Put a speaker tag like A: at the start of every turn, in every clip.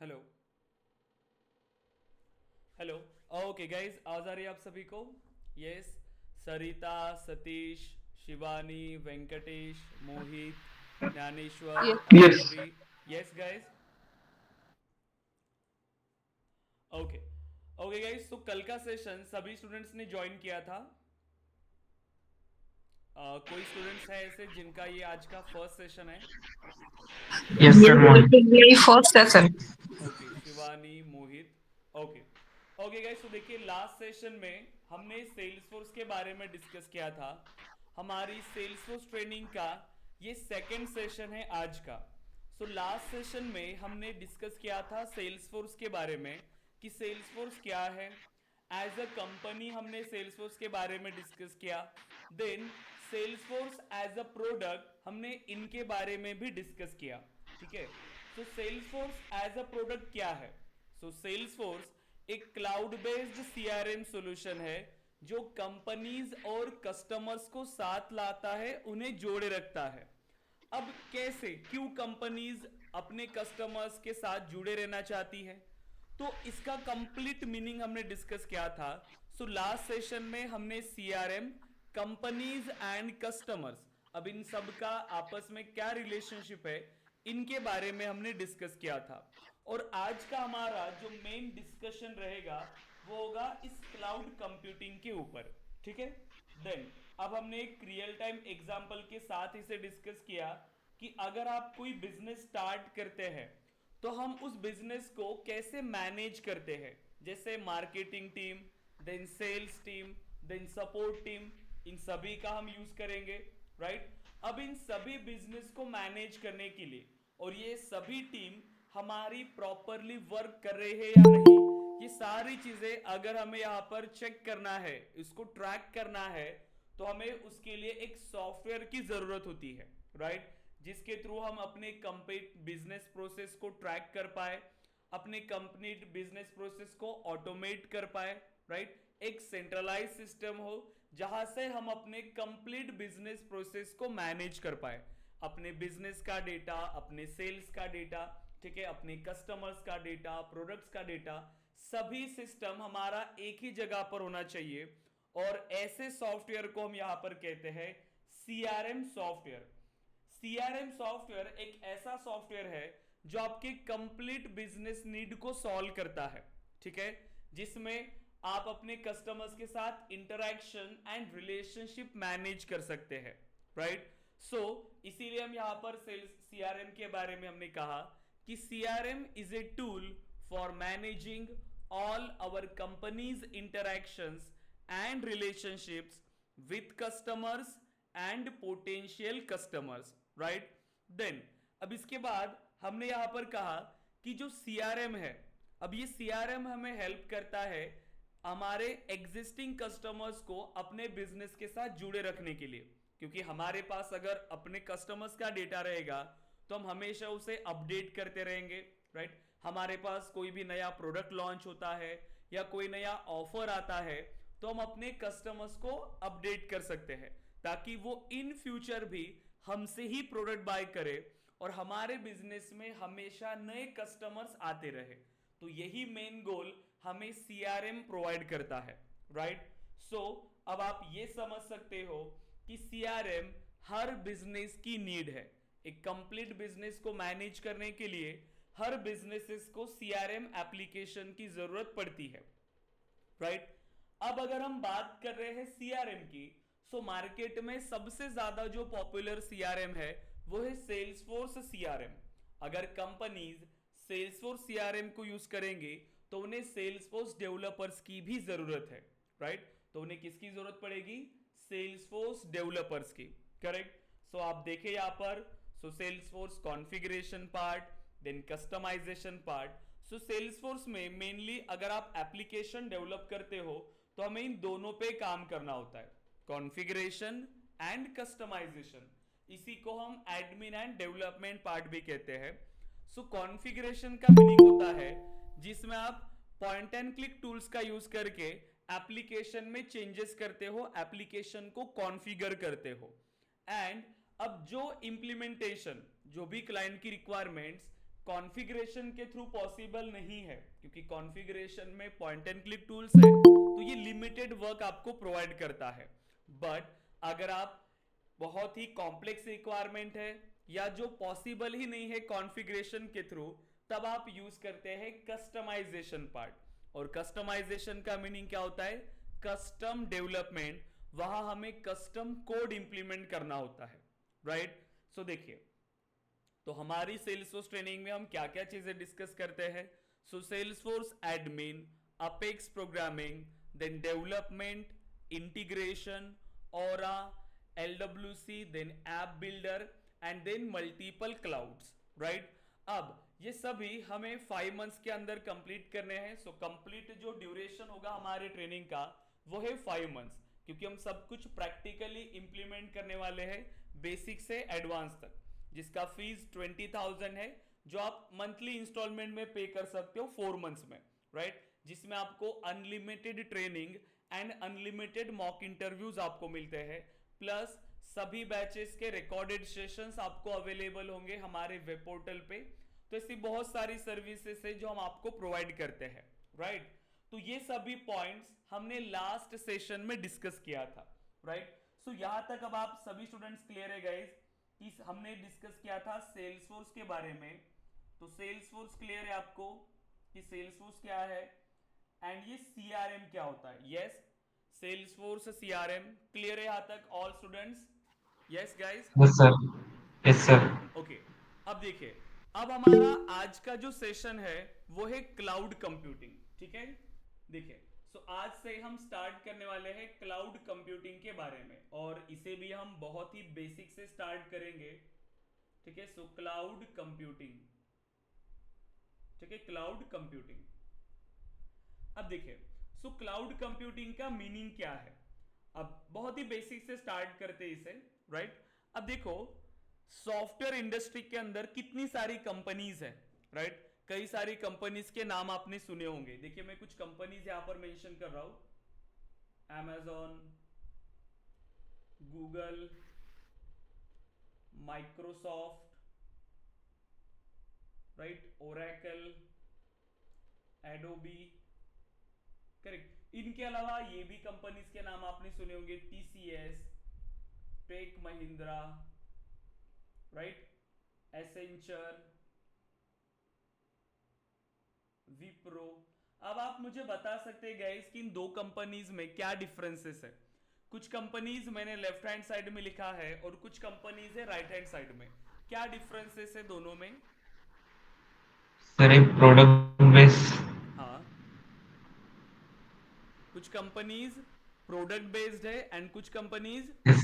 A: Hello. Hello. Okay guys, आवाज आ रही है आप सभी को? Yes. Sarita, Satish, Shivani, Venkatesh, Mohit, Gyaneshwar,
B: Yes.
C: Yes.
A: Tanushree. Yes guys. Okay. Okay guys, तो कल का सेशन सभी स्टूडेंट्स ने ज्वाइन किया था। कोई स्टूडेंट्स है ऐसे जिनका ये आज का फर्स्ट सेशन है?
C: Yes,
B: Yes,
C: sir,
B: this
C: Mohit.
B: is my first session.
A: Okay, Shivani, Mohit. Okay. Okay guys, तो देखिए लास्ट सेशन में हमने सेल्सफोर्स के बारे में डिस्कस किया था। हमारी सेल्सफोर्स ट्रेनिंग का ये सेकंड सेशन है आज का। सो लास्ट सेशन में हमने डिस्कस किया था सेल्सफोर्स के बारे में कि सेल्सफोर्स क्या है। एज अ कंपनी हमने सेल्सफोर्स के बारे में डिस्कस किया। Then Salesforce as a product हमने इनके बारे में भी डिस्कस किया। ठीक है। So Salesforce as a product क्या है? सो सेल्सफोर्स एक क्लाउड बेस्ड सीआरएम सॉल्यूशन है जो कंपनीज और कस्टमर्स को साथ लाता है, उन्हें जोड़े रखता है। अब कैसे, क्यों कंपनीज अपने कस्टमर्स के साथ जुड़े रहना चाहती है, तो इसका कंप्लीट मीनिंग हमने डिस्कस किया था। सो लास्ट सेशन में हमने सीआरएम, कंपनीज एंड कस्टमर्स, अब इन सब का आपस में क्या रिलेशनशिप है, इनके बारे में हमने डिस्कस किया था। और आज का हमारा जो मेन डिस्कशन रहेगा वो होगा इस क्लाउड कंप्यूटिंग के ऊपर। ठीक है। देन अब हमने एक रियल टाइम एग्जांपल के साथ इसे डिस्कस किया कि अगर आप कोई बिजनेस स्टार्ट करते हैं तो हम उस बिजनेस को कैसे मैनेज करते हैं। जैसे marketing team, then sales team, then support team, इन सभी का हम यूज करेंगे। राइट। अब इन सभी बिजनेस को मैनेज करने के लिए और ये सभी टीम हमारी प्रॉपरली वर्क कर रहे हैं या नहीं, ये सारी चीजें अगर हमें यहाँ पर चेक करना है, इसको ट्रैक करना है, तो हमें उसके लिए एक सॉफ्टवेयर की जरूरत होती है। राइट। जिसके थ्रू हम अपने कंप्लीट बिजनेस प्रोसेस को ट्रैक कर पाए, अपने कंप्लीट बिजनेस प्रोसेस को ऑटोमेट कर पाए। राइट। एक सेंट्रलाइज सिस्टम हो जहां से हम अपने कंप्लीट बिजनेस प्रोसेस को मैनेज कर पाए, अपने बिजनेस का डेटा, अपने सेल्स का डेटा, ठीक है, अपने कस्टमर्स का डेटा, प्रोडक्ट्स का डेटा, सभी सिस्टम हमारा एक ही जगह पर होना चाहिए। और ऐसे सॉफ्टवेयर को हम यहां पर कहते हैं सीआरएम सॉफ्टवेयर। सीआरएम सॉफ्टवेयर एक ऐसा सॉफ्टवेयर है जो आपके कंप्लीट बिजनेस नीड को सॉल्व करता है। ठीक है। जिसमें आप अपने कस्टमर्स के साथ इंटरेक्शन एंड रिलेशनशिप मैनेज कर सकते हैं। राइट। सो इसीलिए हम यहां पर सेल्स सीआरएम के बारे में हमने कहा कि CRM is a tool for managing all our companies interactions and relationships with customers and potential customers. Right. Then अब इसके बाद हमने यहां पर कहा कि जो सीआरएम है, अब ये सीआरएम हमें हेल्प करता है हमारे एग्जिस्टिंग कस्टमर्स को अपने बिजनेस के साथ जुड़े रखने के लिए। क्योंकि हमारे पास अगर अपने कस्टमर्स का डेटा रहेगा तो हम हमेशा उसे अपडेट करते रहेंगे। राइट। हमारे पास कोई भी नया प्रोडक्ट लॉन्च होता है या कोई नया ऑफर आता है तो हम अपने कस्टमर्स को अपडेट कर सकते हैं ताकि वो इन फ्यूचर भी हमसे ही प्रोडक्ट बाय करे और हमारे बिजनेस में हमेशा नए कस्टमर्स आते रहे। तो यही मेन गोल हमें सीआरएम प्रोवाइड करता है। राइट। सो अब आप ये समझ सकते हो कि सीआरएम हर बिजनेस की नीड है। एक कंप्लीट बिजनेस को मैनेज करने के लिए हर बिजनेसेस को सीआरएम एप्लीकेशन की जरूरत पड़ती है। राइट। अब अगर हम बात कर रहे हैं सीआरएम की, सो मार्केट में सबसे ज्यादा जो पॉपुलर सीआरएम है वो है सेल्सफोर्स सीआरएम। अगर कंपनीज सेल्सफोर्स सीआरएम को यूज करेंगे तो उन्हें सेल्सफोर्स डेवलपर्स की भी जरूरत है। राइट। तो उन्हें किसकी जरूरत पड़ेगी? सेल्सफोर्स डेवलपर्स की। करेक्ट। सो आप देखें यहां पर, so Salesforce configuration part, then customisation part. So Salesforce में मेनली अगर आप एप्लीकेशन डेवलप करते हो तो हमें इन दोनों पे काम करना होता है, कॉन्फ़िगरेशन एंड कस्टमाइजेशन। इसी को हम एडमिन एंड डेवलपमेंट पार्ट भी कहते हैं। सो कॉन्फ़िगरेशन का मीनिंग होता है जिसमें आप पॉइंट एंड क्लिक टूल्स का यूज करके एप्लीकेशन में चेंजेस करते हो, एप्लीकेशन को कॉन्फ़िगर करते हो। एंड अब जो इंप्लीमेंटेशन, जो भी क्लाइंट की रिक्वायरमेंट्स कॉन्फ़िगरेशन के थ्रू पॉसिबल नहीं है, क्योंकि कॉन्फ़िगरेशन में पॉइंट एंड क्लिक टूल्स है, तो ये लिमिटेड वर्क आपको प्रोवाइड करता है। बट अगर आप बहुत ही कॉम्प्लेक्स रिक्वायरमेंट है या जो पॉसिबल ही नहीं है कॉन्फ़िगरेशन के थ्रू, तब आप यूज करते हैं कस्टमाइजेशन पार्ट। और कस्टमाइजेशन का मीनिंग क्या होता है? Custom development. वहां हमें कस्टम कोड इंप्लीमेंट करना होता है, राइट? सो देखिए, तो हमारी सेल्सफोर्स ट्रेनिंग में हम क्या क्या चीजें डिस्कस करते हैं? So Salesforce admin, Apex programming, then development, integration, Aura, LWC, then app builder, and then multiple clouds, right? अब ये सभी हमें 5 मंथ्स के अंदर कंप्लीट करने हैं। सो कंप्लीट जो ड्यूरेशन होगा हमारे ट्रेनिंग का वो है 5 मंथ्स, क्योंकि हम सब कुछ प्रैक्टिकली इंप्लीमेंट करने वाले हैं, बेसिक से एडवांस तक, जिसका फीस 20,000 है, जो आप मंथली इंस्टॉलमेंट में पे कर सकते हो 4 मंथ्स में, राइट? जिसमें आपको unlimited training and unlimited mock interviews आपको मिलते हैं, प्लस सभी बैचेस के रिकॉर्डेड सेशंस आपको अवेलेबल होंगे हमारे वेब पोर्टल पे। तो ऐसी बहुत सारी सर्विसेज है जो हम आपको प्रोवाइड करते हैं, राइट? तो ये सभी पॉइंट्स हमने लास्ट सेशन में डिस्कस किया था, राइट? सो यहां तक अब आप सभी स्टूडेंट्स क्लियर है गाइस कि हमने डिस्कस किया था सेल्सफोर्स के बारे में। तो सेल्सफोर्स क्लियर है आपको कि सेल्सफोर्स क्या है एंड ये सीआरएम क्या होता है? यस, सेल्सफोर्स सीआरएम क्लियर है यहां तक all students? Yes guys?
C: Yes, sir. Yes, sir.
A: Okay, अब देखिए, अब हमारा आज का जो सेशन है वो है क्लाउड कंप्यूटिंग, ठीक है? देखिए, सो आज से हम स्टार्ट करने वाले हैं क्लाउड कंप्यूटिंग के बारे में, और इसे भी हम बहुत ही बेसिक से स्टार्ट करेंगे, ठीक है? सो क्लाउड कंप्यूटिंग, ठीक है, क्लाउड कंप्यूटिंग। अब देखिए, सो क्लाउड कंप्यूटिंग का मीनिंग क्या है? अब बहुत ही बेसिक से स्टार्ट करते हैं इसे, राइट? अब देखो, सॉफ्टवेयर इंडस्ट्री के अंदर कितनी सारी कंपनीज है, राइट? कई सारी कंपनीज के नाम आपने सुने होंगे। देखिए, मैं कुछ कंपनीज यहां पर मेंशन कर रहा हूं: amazon, Google, Microsoft, right, Oracle, Adobe, correct. इनके अलावा ये भी कंपनीज के नाम आपने सुने होंगे: TCS, Tech Mahindra, right, Accenture, Wipro. अब आप मुझे बता सकते हैं गाइस कि इन दो कंपनीज में क्या डिफरेंसेस है? कुछ कंपनीज मैंने लेफ्ट हैंड साइड में लिखा है और कुछ कंपनीज है राइट हैंड साइड में। क्या डिफरेंसेस है दोनों में?
C: Sir, a product based.
A: हाँ, कुछ कंपनीज प्रोडक्ट बेस्ड है एंड कुछ companies
C: Yes.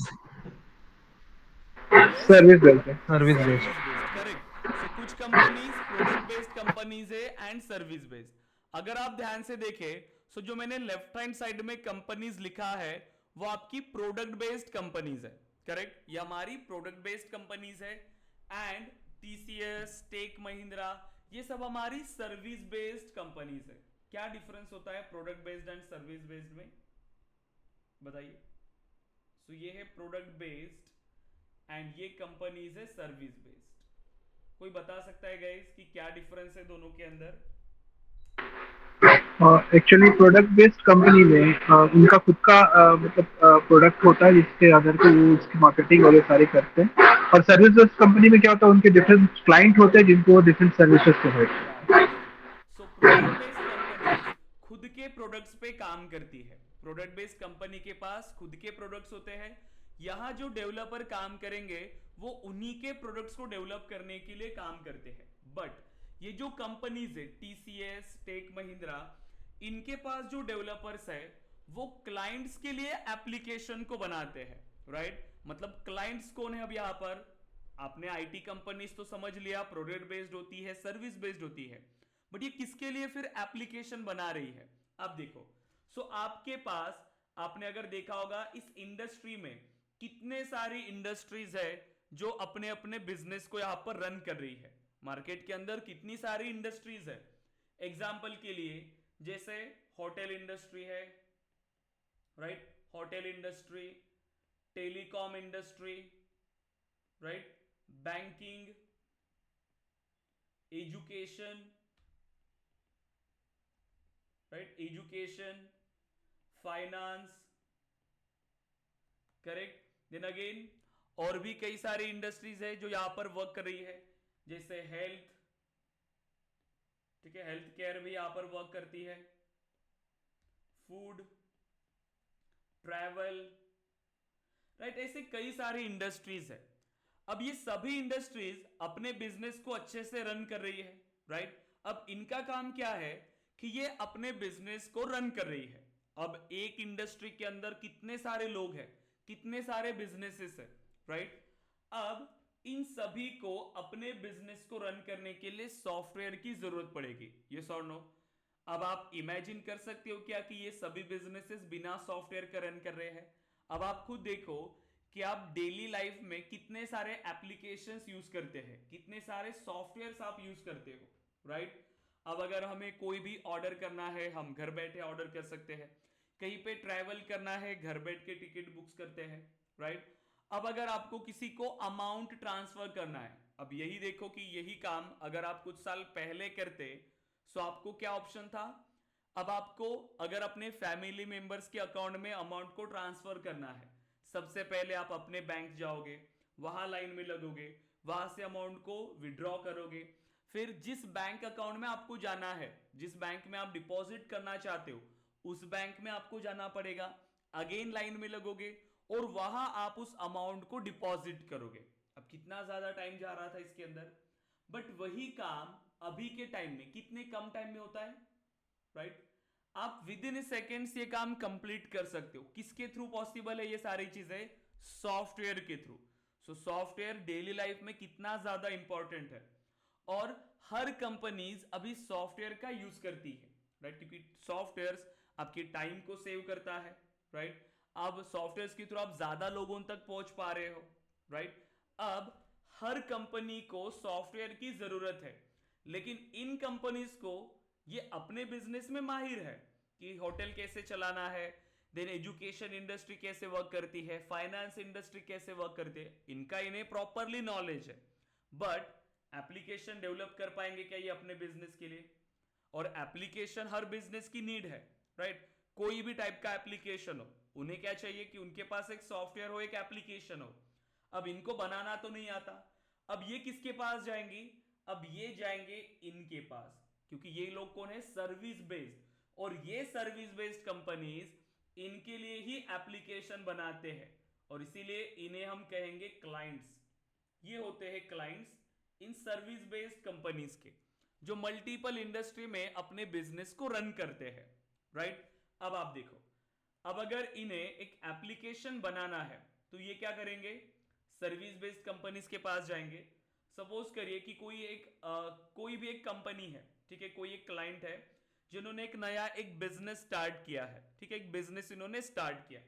A: Yes
B: service based है।
D: Service based.
A: Service based, correct. So कुछ कंपनीज प्रोडक्ट बेस्ड कंपनीज है एंड सर्विस बेस्ड। अगर आप ध्यान से देखें, सो जो मैंने लेफ्ट हैंड साइड में कंपनीज लिखा है वो आपकी प्रोडक्ट बेस्ड कंपनीज है, करेक्ट? ये हमारी प्रोडक्ट बेस्ड कंपनीज है। एंड टीसीएस, टेक महिंद्रा, ये सब हमारी सर्विस बेस्ड कंपनीज है। क्या डिफरेंस होता है product based and service based में? बताइए। सो ये है प्रोडक्ट बेस्ड एंड ये कंपनीज है सर्विस बेस्ड। कोई बता सकता है गाइस कि क्या डिफरेंस है दोनों के अंदर?
B: एक्चुअली प्रोडक्ट बेस्ड कंपनी में उनका खुद का मतलब प्रोडक्ट होता है जिसके आधार पे वो उसकी मार्केटिंग वगैरह सारी करते हैं। और सर्विस बेस्ड कंपनी में क्या होता है, उनके डिफरेंट क्लाइंट होते हैं जिनको वो डिफरेंट सर्विसेज प्रोवाइड करते हैं।
A: राइट, देखिए, सो प्रोडक्ट बेस्ड कंपनीज खुद के प्रोडक्ट्स पे काम करती है। प्रोडक्ट बेस्ड कंपनी के पास खुद के प्रोडक्ट्स होते हैं। यहाँ जो डेवलपर काम करेंगे वो उन्हीं के प्रोडक्ट्स को डेवलप करने के लिए काम करते हैं। बट ये जो कंपनीज है टीसीएस, टेक महिंद्रा, इनके पास जो डेवलपर्स है वो क्लाइंट्स के लिए एप्लीकेशन को बनाते हैं, राइट? मतलब क्लाइंट्स कौन है अब यहाँ पर? आपने आईटी कंपनीज तो समझ लिया, प्रोडक्ट बेस्ड होती है, सर्विस बेस्ड होती है, बट ये किसके लिए फिर एप्लीकेशन बना रही है? अब देखो, सो आपके पास, आपने अगर देखा होगा इस इंडस्ट्री में कितने सारी इंडस्ट्रीज है जो अपने अपने बिजनेस को यहां पर रन कर रही है। मार्केट के अंदर कितनी सारी इंडस्ट्रीज है। एग्जाम्पल के लिए जैसे होटल इंडस्ट्री है, right? Hotel industry, telecom industry, right? Banking, education, right, education, finance, correct. Then again और भी कई सारी इंडस्ट्रीज है जो यहां पर वर्क कर रही है, जैसे हेल्थ, ठीक है, हेल्थ केयर भी यहां पर वर्क करती है, फूड, ट्रैवल, राइट, ऐसे कई सारी इंडस्ट्रीज है। अब ये सभी इंडस्ट्रीज अपने बिजनेस को अच्छे से रन कर रही है, राइट। अब इनका काम क्या है कि ये अपने बिजनेस को रन कर रही है। अब एक इंडस्ट्री के अंदर कितने सारे लोग हैं, कितने सारे बिजनेसेस है, राइट। अब इन सभी को अपने बिजनेस को रन करने के लिए सॉफ्टवेयर की जरूरत पड़ेगी, यस और नो। अब आप इमेजिन कर सकते हो क्या कि ये सभी बिजनेसेस बिना सॉफ्टवेयर के रन कर रहे हैं। अब आप खुद देखो कि आप डेली लाइफ में कितने सारे एप्लीकेशंस यूज करते हैं, कितने सारे सॉफ्टवेयर्स आप यूज करते हो, राइट। अब अगर हमें कोई भी ऑर्डर करना है, हम घर बैठे ऑर्डर कर सकते हैं। कहीं पे ट्रैवल करना है, घर बैठ के टिकट बुक्स करते हैं, राइट। अब अगर आपको किसी को अमाउंट ट्रांसफर करना है, अब यही देखो कि यही काम अगर आप कुछ साल पहले करते तो आपको क्या ऑप्शन था। अब आपको अगर अपने फैमिली मेंबर्स के अकाउंट में अमाउंट को ट्रांसफर करना है, सबसे पहले आप अपने बैंक जाओगे, वहां लाइन में लगोगे, वहां से अमाउंट को विड्रॉ करोगे, फिर जिस बैंक अकाउंट में आपको जाना है, जिस बैंक में आप डिपॉजिट करना चाहते हो, उस बैंक में आपको जाना पड़ेगा, अगेन लाइन में लगोगे और वहां आप उस अमाउंट को डिपॉजिट करोगे। अब कितना ज्यादा टाइम जा रहा था इसके अंदर, बट वही काम अभी के टाइम में कितने कम टाइम में होता है, राइट। आप विद इन सेकेंड्स ये काम कंप्लीट कर सकते हो। किसके थ्रू पॉसिबल है ये सारी चीजें, सॉफ्टवेयर के through. So software daily life में कितना ज्यादा इंपॉर्टेंट है, और हर कंपनीज अभी सॉफ्टवेयर का यूज करती है, राइट, क्योंकि सॉफ्टवेयर आपके टाइम को सेव करता है, राइट। अब सॉफ्टवेयर के थ्रू आप ज्यादा लोगों तक पहुंच पा रहे हो, राइट। अब हर कंपनी को सॉफ्टवेयर की जरूरत है, लेकिन इन कंपनीज को ये अपने बिजनेस में माहिर है कि होटल कैसे चलाना है, देन एजुकेशन इंडस्ट्री कैसे वर्क करती है, फाइनेंस इंडस्ट्री कैसे वर्क करती है, इनका इन्हें प्रॉपरली नॉलेज है। बट एप्लीकेशन डेवलप कर पाएंगे क्या ये अपने बिजनेस के लिए? और एप्लीकेशन हर बिजनेस की नीड है, राइट। कोई भी टाइप का एप्लीकेशन हो, उन्हें क्या चाहिए कि उनके पास एक सॉफ्टवेयर हो, एक एप्लीकेशन हो। अब इनको बनाना तो नहीं आता, अब ये किसके पास जाएंगी? अब ये जाएंगे इनके पास, क्योंकि ये लोग कौन है? Service based. और ये सर्विस बेस्ड कंपनीज इनके लिए ही एप्लीकेशन बनाते हैं, और इसीलिए इन्हें हम कहेंगे क्लाइंट्स। ये होते हैं clients in service based companies के, जो मल्टीपल इंडस्ट्री में अपने बिजनेस को रन करते हैं, राइट। अब आप देखो, अब अगर इन्हें एक एप्लीकेशन बनाना है तो ये क्या करेंगे? सर्विस बेस्ड कंपनीज के पास जाएंगे। सपोज करिए कि कोई भी एक कंपनी है, ठीक है, कोई एक क्लाइंट है जिन्होंने एक नया एक बिजनेस स्टार्ट किया है, ठीक है, एक बिजनेस इन्होंने स्टार्ट किया,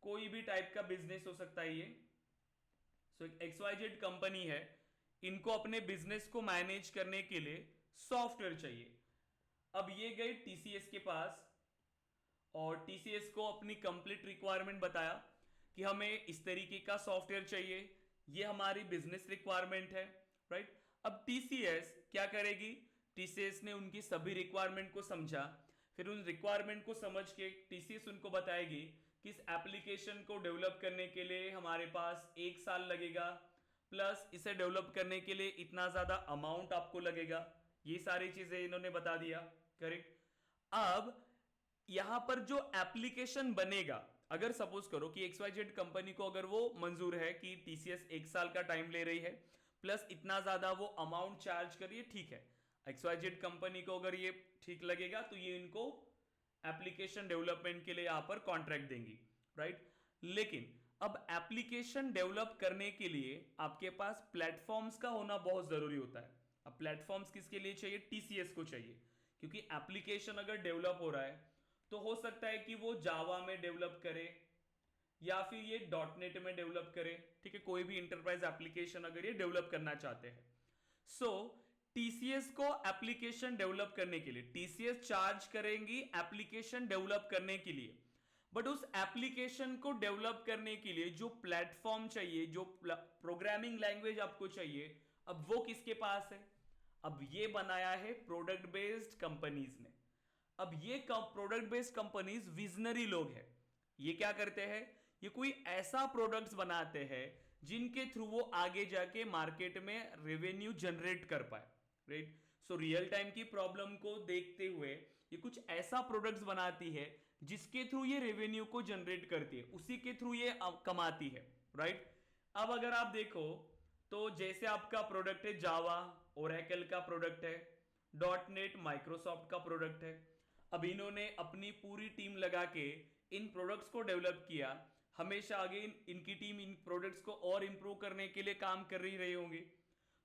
A: कोई भी टाइप का बिजनेस हो सकता है ये। सो एक XYZ कंपनी है, इनको अपने बिजनेस को मैनेज करने के लिए सॉफ्टवेयर चाहिए। अब ये गए TCS के पास, और TCS को अपनी कंप्लीट रिक्वायरमेंट बताया कि हमें इस तरीके का सॉफ्टवेयर चाहिए, ये हमारी बिजनेस रिक्वायरमेंट है, राइट। अब TCS क्या करेगी? TCS ने उनकी सभी रिक्वायरमेंट को समझा, फिर उन रिक्वायरमेंट को समझ के TCS उनको बताएगी कि इस एप्लीकेशन को डेवलप करने के लिए हमारे पास 1 साल लगेगा, प्लस इसे डेवलप करने के लिए इतना ज्यादा अमाउंट आपको लगेगा। ये सारी चीजें इन्होंने बता दिया, करेक्ट। अब यहां पर जो एप्लीकेशन बनेगा, अगर सपोज करो कि XYZ कंपनी को अगर वो मंजूर है कि TCS 1 साल का टाइम ले रही है, प्लस इतना ज्यादा वो अमाउंट चार्ज करिए, ठीक है, XYZ कंपनी को अगर ये ठीक लगेगा तो ये इनको एप्लीकेशन डेवलपमेंट के लिए यहां पर कॉन्ट्रैक्ट देंगी, राइट। लेकिन अब एप्लीकेशन डेवलप करने के लिए आपके पास प्लेटफॉर्म्स का होना बहुत जरूरी होता है। अब प्लेटफॉर्म्स किसके लिए चाहिए? TCS को चाहिए, क्योंकि एप्लीकेशन अगर डेवलप हो रहा है तो हो सकता है कि वो जावा में डेवलप करे या फिर ये .NET में डेवलप करे, ठीक है, कोई भी इंटरप्राइज एप्लीकेशन अगर ये डेवलप करना चाहते हैं। सो TCS को एप्लीकेशन डेवलप करने के लिए TCS चार्ज करेंगी एप्लीकेशन डेवलप करने के लिए, बट उस एप्लीकेशन को डेवलप करने के लिए जो प्लेटफॉर्म चाहिए, जो प्रोग्रामिंग लैंग्वेज आपको चाहिए, अब वो किसके पास है? अब ये बनाया है प्रोडक्ट बेस्ड कंपनीज ने। अब ये प्रोडक्ट बेस्ड कंपनीज विजनरी लोग हैं। ये क्या करते हैं, ये कोई ऐसा प्रोडक्ट्स बनाते हैं जिनके थ्रू वो आगे जाके मार्केट में रेवेन्यू जनरेट कर पाए, राइट। सो रियल टाइम की प्रॉब्लम को देखते हुए ये कुछ ऐसा प्रोडक्ट्स बनाती है जिसके थ्रू ये रेवेन्यू को जनरेट करती है, उसी के थ्रू ये कमाती है, राइट। अब अगर आप देखो तो जैसे आपका प्रोडक्ट है जावा, ओरेकल का प्रोडक्ट है, डॉट नेट माइक्रोसॉफ्ट का प्रोडक्ट है। अब इन्होंने अपनी पूरी टीम लगा के इन प्रोडक्ट्स को डेवलप किया। हमेशा आगे इनकी टीम इन प्रोडक्ट्स को और इंप्रूव करने के लिए काम कर रही होंगी।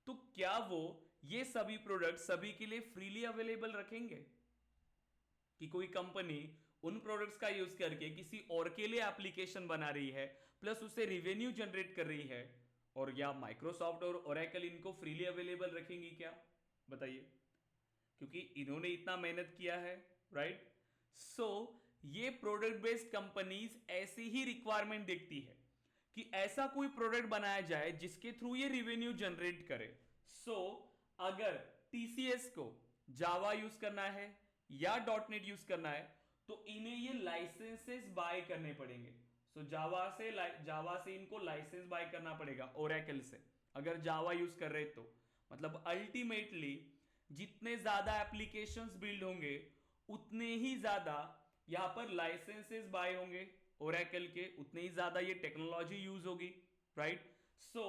A: तो क्या वो ये सभी प्रोडक्ट सभी के लिए फ्रीली अवेलेबल रखेंगे कि कोई कंपनी उन प्रोडक्ट्स का यूज करके किसी और के लिए एप्लीकेशन बना रही है प्लस उससे रिवेन्यू जनरेट कर रही है, और या माइक्रोसॉफ्ट और ओरेकल इनको फ्रीली अवेलेबल रखेंगी क्या? बताइए, क्योंकि इन्होंने इतना मेहनत किया है, राइट। सो ये प्रोडक्ट बेस्ड कंपनीज ऐसी ही रिक्वायरमेंट देखती है कि ऐसा कोई प्रोडक्ट बनाया जाए जिसके थ्रू ये रिवेन्यू जनरेट करे। सो अगर टीसीएस को जावा यूज करना है या डॉट नेट यूज करना है तो इन्हें ये लाइसेंसेस बाय करने पड़ेंगे। सो जावा से इनको लाइसेंस बाय करना पड़ेगा ओरेकल से, अगर जावा यूज कर रहे तो। मतलब अल्टीमेटली जितने ज्यादा एप्लीकेशंस बिल्ड होंगे उतने ही ज्यादा यहां पर लाइसेंसेस बाय होंगे ओरेकल के, उतने ही ज्यादा ये टेक्नोलॉजी यूज होगी, राइट। सो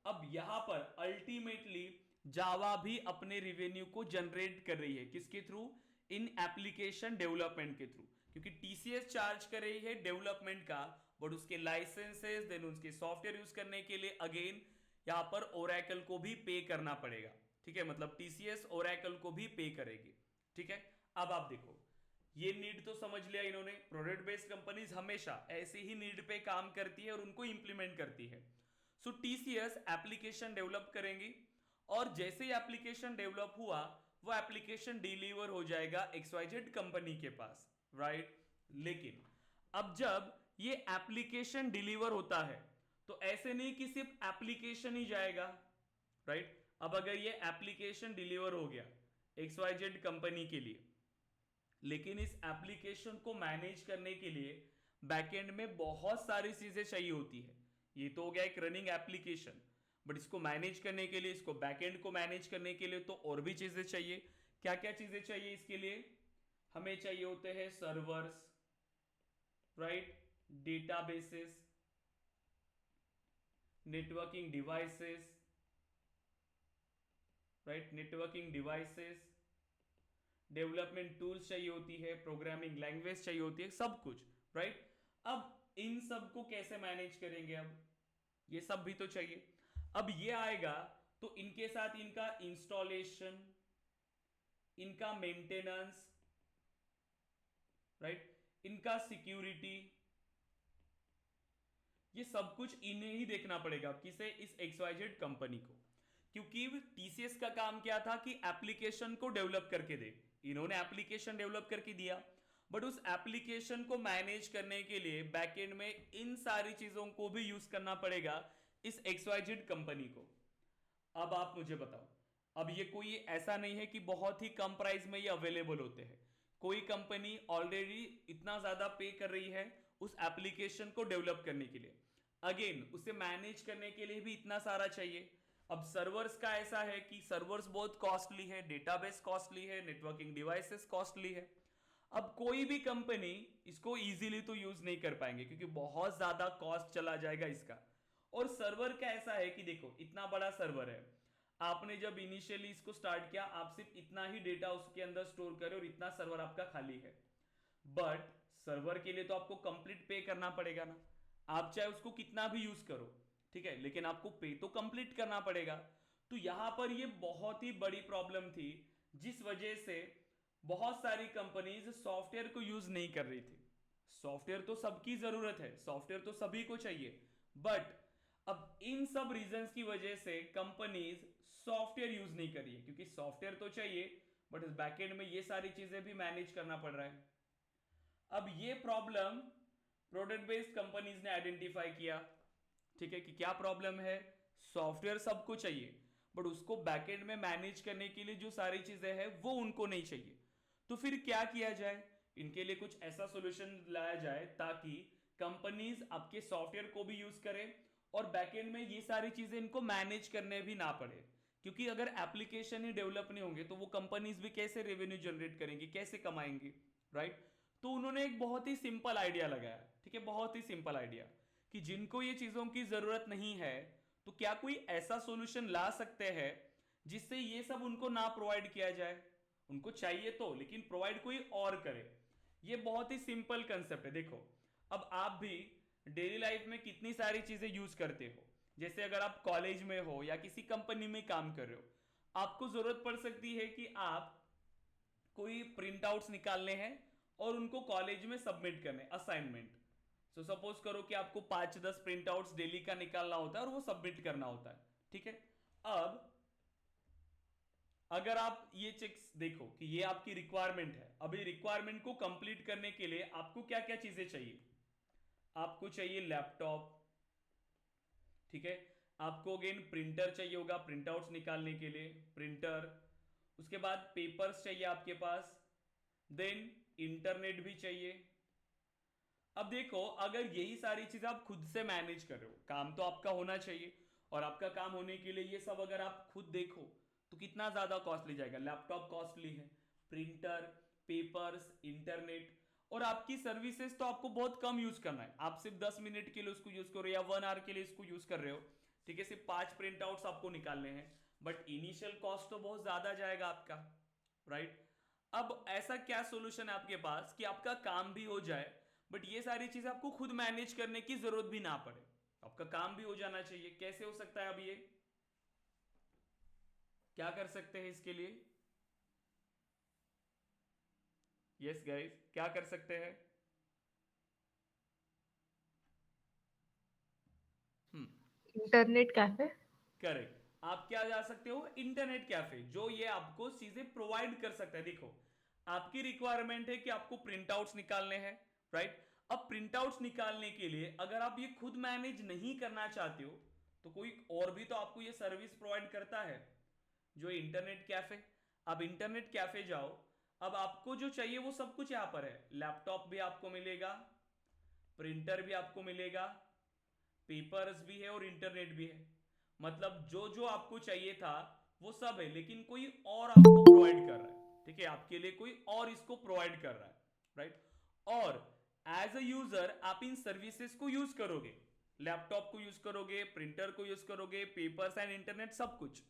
A: अब यहां पर अल्टीमेटली जावा भी अपने रिवेन्यू को जनरेट कर रही है, किसके थ्रू? इन एप्लीकेशन डेवलपमेंट के थ्रू, क्योंकि टीसीएस चार्ज कर रही है डेवलपमेंट का, बट उसके लाइसेंसेस देन उसके सॉफ्टवेयर यूज करने के लिए अगेन यहां पर ओरेकल को भी पे करना पड़ेगा, ठीक है। मतलब टीसीएस ओरेकल को भी पे करेगी, ठीक है। अब आप देखो, ये नीड तो समझ लिया इन्होंने। प्रोडक्ट बेस्ड कंपनीज हमेशा ऐसे ही नीड पे काम करती है और उनको इंप्लीमेंट करती है। सो टीसीएस एप्लीकेशन डेवलप करेंगी और जैसे ही एप्लीकेशन डेवलप हुआ वो एप्लीकेशन डिलीवर हो जाएगा XYZ कंपनी के पास, राइट। लेकिन अब जब ये एप्लीकेशन डिलीवर होता है तो ऐसे नहीं कि सिर्फ एप्लीकेशन ही जाएगा, राइट। अब अगर ये एप्लीकेशन डिलीवर हो गया XYZ कंपनी के लिए, लेकिन इस एप्लीकेशन को मैनेज करने के लिए बैकएंड में बहुत सारी चीजें चाहिए होती है। ये तो हो गया एक रनिंग एप्लीकेशन, बट इसको मैनेज करने के लिए, इसको बैकएंड को मैनेज करने के लिए तो और भी चीजें चाहिए। क्या क्या चीजें चाहिए इसके लिए? हमें चाहिए होते हैं servers, right, databases, networking devices, right, networking devices, development tools चाहिए होती है, प्रोग्रामिंग लैंग्वेज चाहिए होती है, सब कुछ, राइट। अब इन सब को कैसे मैनेज करेंगे? अब ये सब भी तो चाहिए। अब ये आएगा तो इनके साथ इनका इंस्टॉलेशन, इनका मेंटेनेंस, राइट, इनका सिक्योरिटी, ये सब कुछ इन्हें ही देखना पड़ेगा। किसे? इस XYZ कंपनी को, क्योंकि टीसीएस का काम क्या था कि एप्लीकेशन को डेवलप करके दे। इन्होंने एप्लीकेशन डेवलप करके दिया, बट उस एप्लीकेशन को मैनेज करने के लिए बैकएंड में इन सारी चीजों को भी यूज करना पड़ेगा इस XYZ कंपनी को। अब आप मुझे बताओ, अब ये कोई ऐसा नहीं है कि बहुत ही कम प्राइस में ये अवेलेबल होते हैं। कोई कंपनी ऑलरेडी इतना ज्यादा पे कर रही है उस एप्लीकेशन को डेवलप करने के लिए, अगेन उसे मैनेज करने के लिए भी इतना सारा चाहिए। अब सर्वर्स का ऐसा है कि सर्वर्स बहुत कॉस्टली है, डेटाबेस कॉस्टली है, नेटवर्किंग डिवाइसेस कॉस्टली है। अब कोई भी कंपनी इसको इजीली तो यूज नहीं कर पाएंगे क्योंकि बहुत ज्यादा कॉस्ट चला जाएगा इसका। और सर्वर का ऐसा है कि देखो, इतना बड़ा सर्वर है, आपने जब इनिशियली इसको स्टार्ट किया आप सिर्फ इतना ही डेटा उसके अंदर स्टोर करे और इतना सर्वर आपका खाली है, बट सर्वर के लिए तो आपको कंप्लीट पे करना पड़ेगा ना। आप चाहे उसको कितना भी यूज करो, ठीक है, लेकिन आपको पे तो कंप्लीट करना पड़ेगा। तो यहां पर ये बहुत ही बड़ी प्रॉब्लम थी, जिस वजह से बहुत सारी कंपनीज सॉफ्टवेयर को यूज नहीं कर रही थी। सॉफ्टवेयर तो सबकी जरूरत है, सॉफ्टवेयर तो सभी को चाहिए, बट अब इन सब रीजंस की वजह से कंपनीज सॉफ्टवेयर यूज नहीं कर रही है, क्योंकि सॉफ्टवेयर तो चाहिए बट इस बैकएंड में ये सारी चीजें भी मैनेज करना पड़ रहा है। अब ये प्रॉब्लम प्रोडक्ट बेस्ड कंपनीज ने आइडेंटिफाई किया, ठीक है, कि क्या प्रॉब्लम है। सॉफ्टवेयर सबको चाहिए बट उसको बैकएंड में मैनेज करने के लिए जो सारी चीजें हैं वो उनको नहीं चाहिए। तो फिर क्या किया जाए, इनके लिए कुछ ऐसा सॉल्यूशन लाया जाए ताकि कंपनीज आपके सॉफ्टवेयर को भी यूज करें और बैकएंड में ये सारी चीजें इनको मैनेज करने भी ना पड़े। क्योंकि अगर एप्लीकेशन ही डेवलप नहीं होंगे तो वो कंपनीज भी कैसे रेवेन्यू जनरेट करेंगी, कैसे कमाएंगी, राइट। तो उन्होंने एक बहुत ही सिंपल आइडिया लगाया, ठीक है, बहुत ही सिंपल आइडिया, कि जिनको ये चीजों की जरूरत नहीं है तो क्या कोई ऐसा सॉल्यूशन ला सकते हैं जिससे ये सब उनको ना प्रोवाइड किया जाए। उनको चाहिए तो, लेकिन प्रोवाइड कोई और करे। ये बहुत ही सिंपल कंसेप्ट है। देखो, अब आप भी डेली लाइफ में कितनी सारी चीजें यूज करते हो। जैसे अगर आप कॉलेज में हो या किसी कंपनी में काम कर रहे हो, आपको जरूरत पड़ सकती है कि आप कोई प्रिंट आउट्स निकालने हैं और उनको कॉलेज में सबमिट करने, असाइनमेंट। सो सपोज करो कि आपको 5-10 प्रिंट आउट्स डेली का निकालना होता है और वो सबमिट करना होता है, ठीक है। अब अगर आप ये चेक्स देखो कि ये आपकी रिक्वायरमेंट है, अभी रिक्वायरमेंट को कंप्लीट करने के लिए आपको क्या क्या चीजें चाहिए। आपको चाहिए लैपटॉप, ठीक है। आपको अगेन प्रिंटर चाहिए होगा प्रिंट आउट्स निकालने के लिए, प्रिंटर। उसके बाद पेपर्स चाहिए आपके पास, देन इंटरनेट भी चाहिए। अब देखो, अगर यही सारी चीजें आप खुद से मैनेज कर रहे हो, काम तो आपका होना चाहिए, और आपका काम होने के लिए ये सब अगर आप खुद देखो तो कितना ज्यादा कॉस्टली जाएगा। लैपटॉप कॉस्टली है, प्रिंटर, पेपर्स, इंटरनेट, और आपकी सर्विसेज तो आपको बहुत कम यूज करना है। आप सिर्फ 10 मिनट के लिए उसको यूज कर रहे हो या 1 आवर के लिए इसको यूज कर रहे हो, ठीक है। सिर्फ 5 प्रिंट आउट्स आपको निकालने हैं, बट इनिशियल कॉस्ट तो बहुत ज्यादा जाएगा आपका, राइट। अब ऐसा क्या सोल्यूशन है आपके पास कि आपका काम भी हो जाए बट ये सारी चीजें आपको खुद मैनेज करने की जरूरत भी ना पड़े, आपका काम भी हो जाना चाहिए। कैसे हो सकता है? अब ये क्या कर सकते हैं इसके लिए? यस गाइस, क्या कर सकते हैं?
D: Internet cafe.
A: करेक्ट। आप क्या जा सकते हो? इंटरनेट कैफे, जो ये आपको चीजें प्रोवाइड कर सकता है। देखो, आपकी रिक्वायरमेंट है कि आपको प्रिंट आउट्स निकालने हैं, राइट। अब प्रिंट आउट्स निकालने के लिए अगर आप ये खुद मैनेज नहीं करना चाहते हो तो कोई और भी तो आपको ये सर्विस प्रोवाइड करता है, जो इंटरनेट कैफे। अब इंटरनेट कैफे जाओ, अब आपको जो चाहिए वो सब कुछ यहां पर है। लैपटॉप भी आपको मिलेगा, प्रिंटर भी आपको मिलेगा, पेपर्स भी है और इंटरनेट भी है। मतलब जो जो आपको चाहिए था वो सब है, लेकिन कोई और आपको प्रोवाइड कर रहा है, ठीक है। आपके लिए कोई और इसको प्रोवाइड कर रहा है, राइट। और एज अ यूजर आप इन सर्विसेज को यूज करोगे, लैपटॉप को यूज करोगे, प्रिंटर को यूज करोगे, पेपर्स एंड इंटरनेट, सब कुछ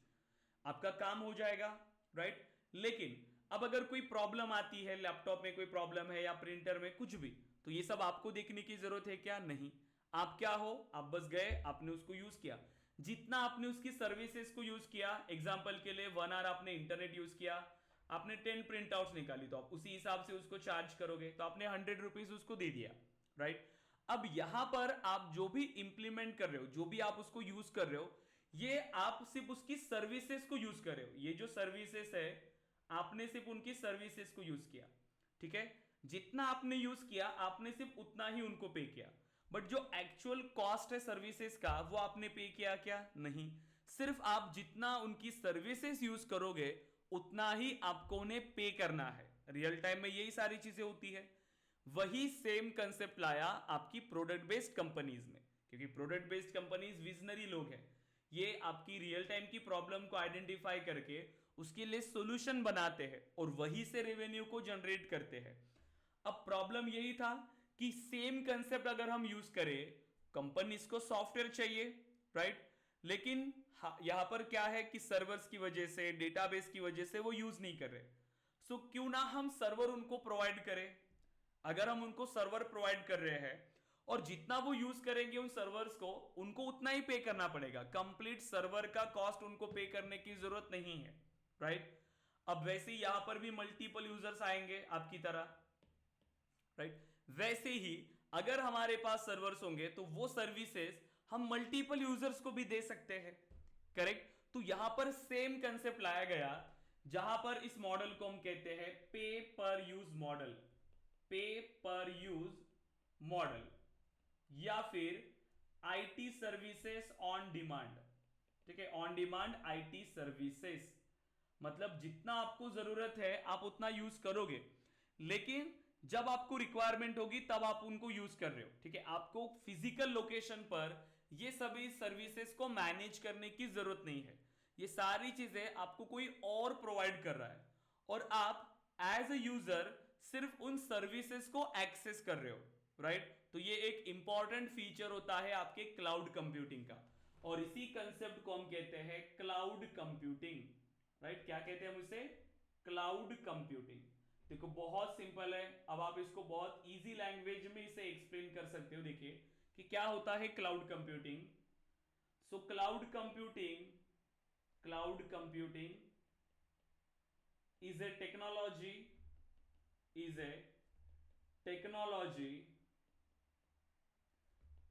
A: आपका काम हो जाएगा, राइट। लेकिन अब अगर कोई प्रॉब्लम आती है, लैपटॉप में कोई प्रॉब्लम है या प्रिंटर में कुछ भी, तो ये सब आपको देखने की जरूरत है क्या? नहीं। आप क्या हो, आप बस गए, आपने उसको यूज किया। जितना आपने उसकी सर्विसेज को यूज किया, एग्जांपल के लिए 1 आवर आपने इंटरनेट यूज किया, आपने 10 प्रिंट आउट्स निकाली, तो आप उसी हिसाब से उसको चार्ज करोगे, तो आपने 100 रुपीज उसको दे दिया, राइट। अब यहां पर आप जो भी इंप्लीमेंट कर रहे हो, जो भी आप उसको यूज कर रहे हो, ये आप सिर्फ उसकी सर्विसेज को यूज कर रहे हो। ये जो सर्विसेज है, आपने सिर्फ उनकी सर्विसेज को यूज किया, ठीक है। जितना आपने यूज किया आपने सिर्फ उतना ही उनको पे किया, बट जो एक्चुअल कॉस्ट है सर्विसेज का वो आपने पे किया क्या? नहीं। सिर्फ आप जितना उनकी सर्विसेज यूज करोगे उतना ही आपको उन्हें पे करना है। रियल टाइम में यही सारी चीजें होती है। वही सेम कंसेप्ट लाया आपकी प्रोडक्ट बेस्ड कंपनीज में, क्योंकि प्रोडक्ट बेस्ड कंपनीज विजनरी लोग हैं। ये आपकी रियल टाइम की प्रॉब्लम को आइडेंटिफाई करके उसके लिए सॉल्यूशन बनाते हैं और वही से रेवेन्यू को जनरेट करते हैं। अब प्रॉब्लम यही था कि सेम कंसेप्ट अगर हम यूज करें, कंपनीज को सॉफ्टवेयर चाहिए, राइट। लेकिन यहां पर क्या है कि सर्वर्स की वजह से, डेटाबेस की वजह से वो यूज नहीं कर रहे। सो क्यों ना हम सर्वर उनको प्रोवाइड करें। अगर हम उनको सर्वर प्रोवाइड कर रहे हैं और जितना वो यूज करेंगे उन सर्वर्स को, उनको उतना ही पे करना पड़ेगा। कंप्लीट सर्वर का कॉस्ट उनको पे करने की जरूरत नहीं है, राइट। अब वैसे ही यहां पर भी मल्टीपल यूजर्स आएंगे आपकी तरह, राइट। वैसे ही अगर हमारे पास सर्वर्स होंगे तो वो सर्विसेज हम मल्टीपल यूजर्स को भी दे सकते हैं, करेक्ट। तो यहां पर सेम कंसेप्ट लाया गया, जहां पर इस मॉडल को हम कहते हैं पे पर यूज मॉडल, पे पर यूज मॉडल, या फिर आईटी सर्विसेज ऑन डिमांड, ठीक है, ऑन डिमांड आईटी सर्विसेज, मतलब जितना आपको जरूरत है आप उतना यूज करोगे, लेकिन जब आपको रिक्वायरमेंट होगी तब आप उनको यूज कर रहे हो। ठीक है, आपको फिजिकल लोकेशन पर ये सभी सर्विसेज को मैनेज करने की जरूरत नहीं है, ये सारी चीजें आपको कोई और प्रोवाइड कर रहा है, और आप एज ए यूजर सिर्फ उन सर्विसेज को एक्सेस कर रहे हो, राइट। तो ये एक इंपॉर्टेंट फीचर होता है आपके क्लाउड कंप्यूटिंग का, और इसी कंसेप्ट को हम कहते हैं क्लाउड कंप्यूटिंग, राइट। क्या कहते हैं हम उसे? Cloud computing. देखो बहुत सिंपल है, अब आप इसको बहुत इजी लैंग्वेज में इसे एक्सप्लेन कर सकते हो। देखिए कि क्या होता है cloud computing. So cloud computing is a technology is a technology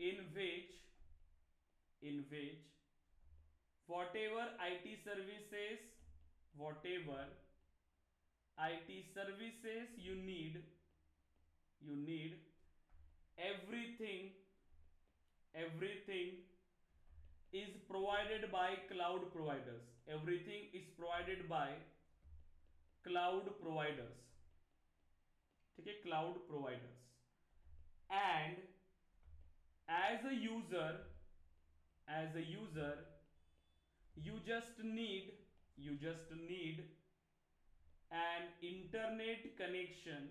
A: in which whatever IT services whatever IT services you need everything is provided by cloud providers, everything is provided by cloud providers, ठीक है, cloud providers. And as a user you just need an internet connection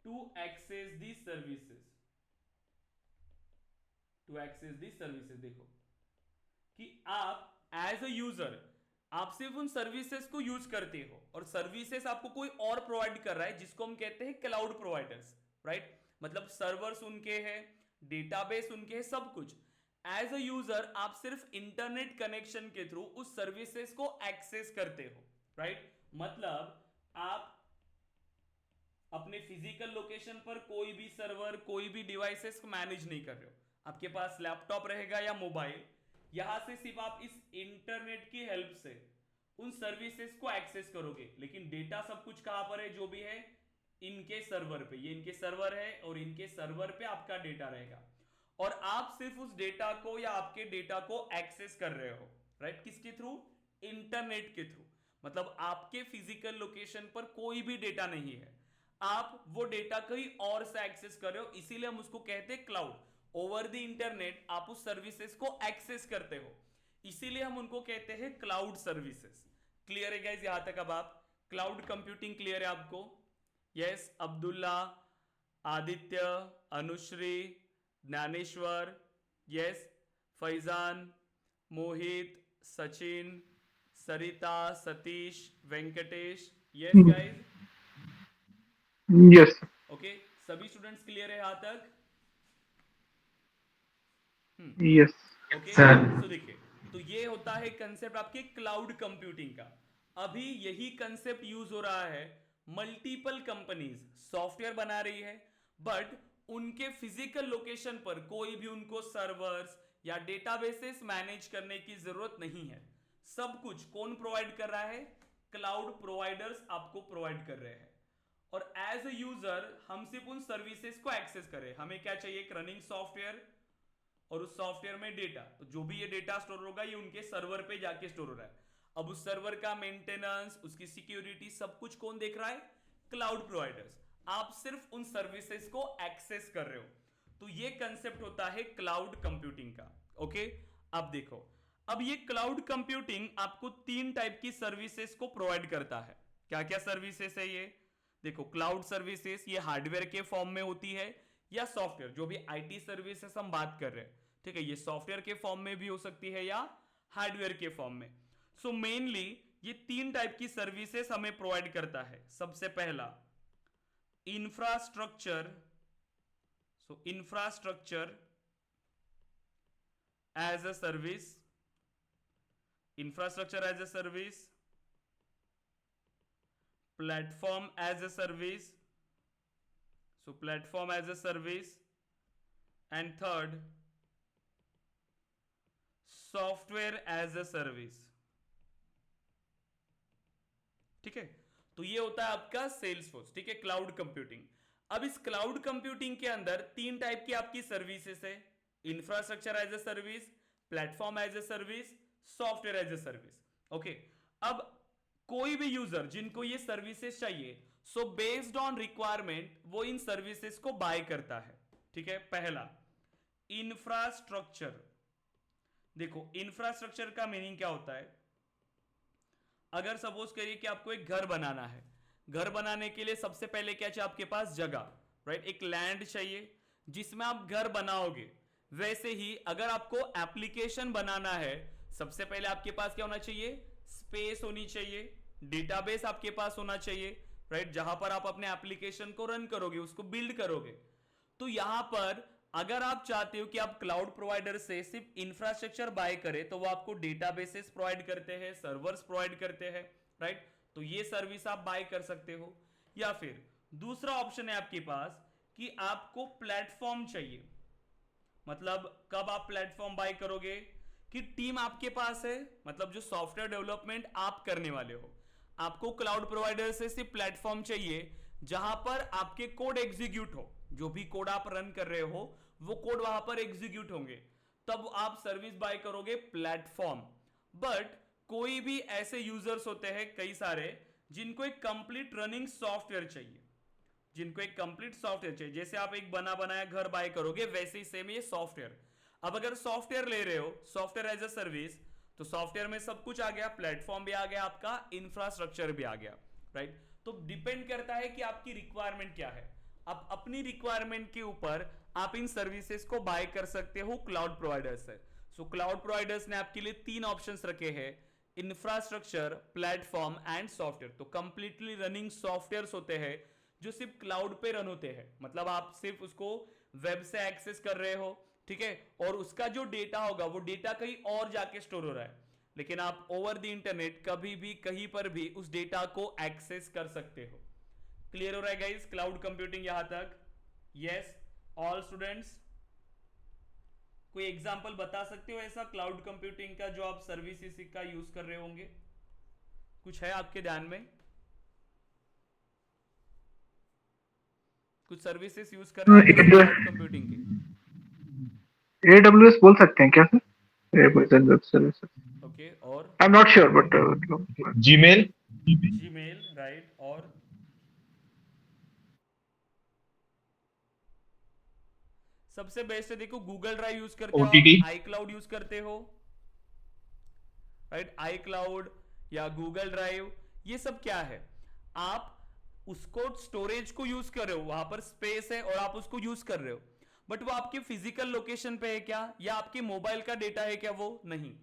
A: to access these services। देखो कि आप as a user आप सिर्फ उन services को use करते हो, और सर्विसेज आपको कोई और प्रोवाइड कर रहा है जिसको हम कहते हैं क्लाउड प्रोवाइडर्स, राइट। मतलब सर्वर्स उनके हैं, डेटाबेस उनके हैं, सब कुछ। एज अ यूजर आप सिर्फ इंटरनेट कनेक्शन के थ्रू उस सर्विसेज को एक्सेस करते हो, राइट। मतलब आप अपने फिजिकल लोकेशन पर कोई भी सर्वर, कोई भी डिवाइसेस को मैनेज नहीं कर रहे हो। आपके पास लैपटॉप रहेगा या मोबाइल, यहां से सिर्फ आप इस इंटरनेट की हेल्प से उन सर्विसेज को एक्सेस करोगे, लेकिन डेटा सब कुछ कहां पर है? जो भी है इनके सर्वर पे, ये इनके सर्वर है और इनके सर्वर पे आपका डेटा रहेगा, और आप सिर्फ उस डेटा को या आपके डेटा को एक्सेस कर रहे हो, राइट। किसके थ्रू? इंटरनेट के थ्रू। मतलब आपके फिजिकल लोकेशन पर कोई भी डेटा नहीं है, आप वो डेटा कहीं और से एक्सेस कर रहे हो, इसीलिए हम उसको कहते हैं क्लाउड। ओवर द इंटरनेट आप उस सर्विसेज को एक्सेस करते हो, इसीलिए हम उनको कहते हैं क्लाउड सर्विसेज। क्लियर है गाइस यहां तक? अब आप क्लाउड कंप्यूटिंग क्लियर है आपको? Yes, Abdulla, Aditya, Anushree, Gyaneshwar, yes, Faizan, Mohit, Sachin, Sarita, Satish, Venkatesh, yes guys,
B: yes
A: okay. सभी स्टूडेंट्स क्लियर है यहां तक?
B: Yes
A: okay,
C: sir.
A: सो देखिए, तो ये होता है कंसेप्ट आपके क्लाउड कंप्यूटिंग का। अभी यही कंसेप्ट यूज हो रहा है, मल्टीपल कंपनीज सॉफ्टवेयर बना रही है, बट उनके फिजिकल लोकेशन पर कोई भी उनको सर्वर्स या डेटाबेसेस मैनेज करने की जरूरत नहीं है। सब कुछ कौन प्रोवाइड कर रहा है? क्लाउड प्रोवाइडर्स आपको प्रोवाइड कर रहे हैं, और एज ए यूजर हम सिर्फ उन सर्विसेज को एक्सेस करें। हमें क्या चाहिए? एक रनिंग सॉफ्टवेयर, और उस सॉफ्टवेयर में डेटा, तो जो भी ये डेटा स्टोर होगा ये उनके सर्वर पे जाके स्टोर हो रहा है। अब उस सर्वर का मेंटेनेंस, उसकी सिक्योरिटी, सब कुछ कौन देख रहा है? Cloud providers. आप सिर्फ उन सर्विसेज को एक्सेस कर रहे हो, तो ये कंसेप्ट होता है क्लाउड कंप्यूटिंग का। ओके, अब देखो, अब ये क्लाउड कंप्यूटिंग आपको 3 टाइप की सर्विसेज को प्रोवाइड करता है। क्या क्या सर्विसेज है ये? देखो, क्लाउड सर्विसेज ये हार्डवेयर के फॉर्म में होती है या सॉफ्टवेयर, जो भी आईटी सर्विसेज हम बात कर रहे हैं, ठीक है, ये सॉफ्टवेयर के फॉर्म में भी हो सकती है या हार्डवेयर के फॉर्म में। सो मेनली ये 3 टाइप की सर्विसेज हमें प्रोवाइड करता है। सबसे पहला infrastructure, so infrastructure as a service, infrastructure as a service, platform as a service, so platform as a service, and third software as a service। ठीक है, तो ये होता है आपका सेल्सफोर्स, ठीक है, क्लाउड कंप्यूटिंग। अब इस क्लाउड कंप्यूटिंग के अंदर 3 टाइप की आपकी सर्विसेज है, infrastructure as a service, platform as a service, software as a service. Okay, अब कोई भी यूजर जिनको ये सर्विसेज चाहिए, सो बेस्ड ऑन रिक्वायरमेंट वो इन सर्विसेज को बाय करता है। ठीक है, पहला इंफ्रास्ट्रक्चर। देखो इंफ्रास्ट्रक्चर का मीनिंग क्या होता है, अगर सपोज करिए कि आपको एक घर बनाना है, घर बनाने के लिए सबसे पहले क्या चाहिए आपके पास, जगह, राइट, एक लैंड चाहिए जिसमें आप घर बनाओगे। वैसे ही अगर आपको एप्लीकेशन बनाना है, सबसे पहले आपके पास क्या होना चाहिए, स्पेस होनी चाहिए, डेटाबेस आपके पास होना चाहिए, राइट, जहां पर आप अपने एप्लीकेशन को रन करोगे, उसको बिल्ड करोगे। तो यहां पर अगर आप चाहते हो कि आप क्लाउड प्रोवाइडर से सिर्फ इंफ्रास्ट्रक्चर बाय करें, तो वो आपको डेटाबेसेस प्रोवाइड करते हैं, सर्वर्स प्रोवाइड करते हैं, राइट, तो ये सर्विस आप बाय कर सकते हो। या फिर दूसरा ऑप्शन है आपके पास कि आपको प्लेटफॉर्म चाहिए। मतलब कब आप प्लेटफॉर्म बाय करोगे, कि टीम आपके पास है, मतलब जो सॉफ्टवेयर डेवलपमेंट आप करने वाले हो, आपको क्लाउड प्रोवाइडर से सिर्फ प्लेटफॉर्म चाहिए जहां पर आपके कोड एग्जीक्यूट हो, जो भी कोड आप रन कर रहे हो वो कोड वहां पर एग्जीक्यूट होंगे, तब आप सर्विस बाय करोगे प्लेटफॉर्म। बट कोई भी ऐसे यूजर्स होते हैं कई सारे जिनको एक कंप्लीट रनिंग सॉफ्टवेयर चाहिए, जिनको एक कंप्लीट सॉफ्टवेयर चाहिए, जैसे आप एक बना बनाया घर बाय करोगे वैसे ही सेम ये सॉफ्टवेयर। अब अगर सॉफ्टवेयर ले रहे हो, सॉफ्टवेयर एज अ सर्विस, तो सॉफ्टवेयर में सब कुछ आ गया, प्लेटफॉर्म भी आ गया, आपका इंफ्रास्ट्रक्चर भी आ गया, राइट। तो डिपेंड करता है कि आपकी रिक्वायरमेंट क्या है, आप अपनी रिक्वायरमेंट के ऊपर आप इन सर्विसेज को बाय कर सकते हो क्लाउड प्रोवाइडर्स से। सो क्लाउड प्रोवाइडर्स ने आपके लिए 3 ऑप्शंस रखे हैं, इंफ्रास्ट्रक्चर, प्लेटफॉर्म एंड सॉफ्टवेयर। तो कंप्लीटली रनिंग सॉफ्टवेयर्स होते हैं जो सिर्फ क्लाउड पे रन होते हैं, मतलब आप सिर्फ उसको वेब से एक्सेस कर रहे हो, ठीक है, और उसका जो डेटा होगा वो डेटा कहीं और जाके स्टोर हो रहा है, लेकिन आप ओवर द इंटरनेट कभी भी कहीं पर भी उस डेटा को एक्सेस कर सकते हो। क्लियर हो रहा है गाइस क्लाउड कंप्यूटिंग यहां तक? यस ऑल स्टूडेंट्स, कोई एग्जांपल बता सकते हो ऐसा क्लाउड कंप्यूटिंग का जो आप सर्विसेज का यूज कर रहे होंगे? कुछ है आपके ध्यान में? कुछ सर्विसेज यूज कर रहे हैं क्लाउड कंप्यूटिंग की?
B: AWS बोल सकते हैं क्या sir? Amazon web services.
A: Okay, और
B: I am not sure but
C: Gmail,
A: Gmail, right, और सबसे बेस्ट है देखो गूगल ड्राइव यूज करते हो
C: OTT,
A: आप, आई क्लाउड यूज करते हो, राइट, आई क्लाउड या गूगल ड्राइव, ये सब क्या है, आप उसको स्टोरेज को यूज कर रहे हो, वहां पर स्पेस है और आप उसको यूज कर रहे हो, बट वो आपके फिजिकल लोकेशन पे है क्या, या आपके मोबाइल का डेटा है क्या? वो नहीं,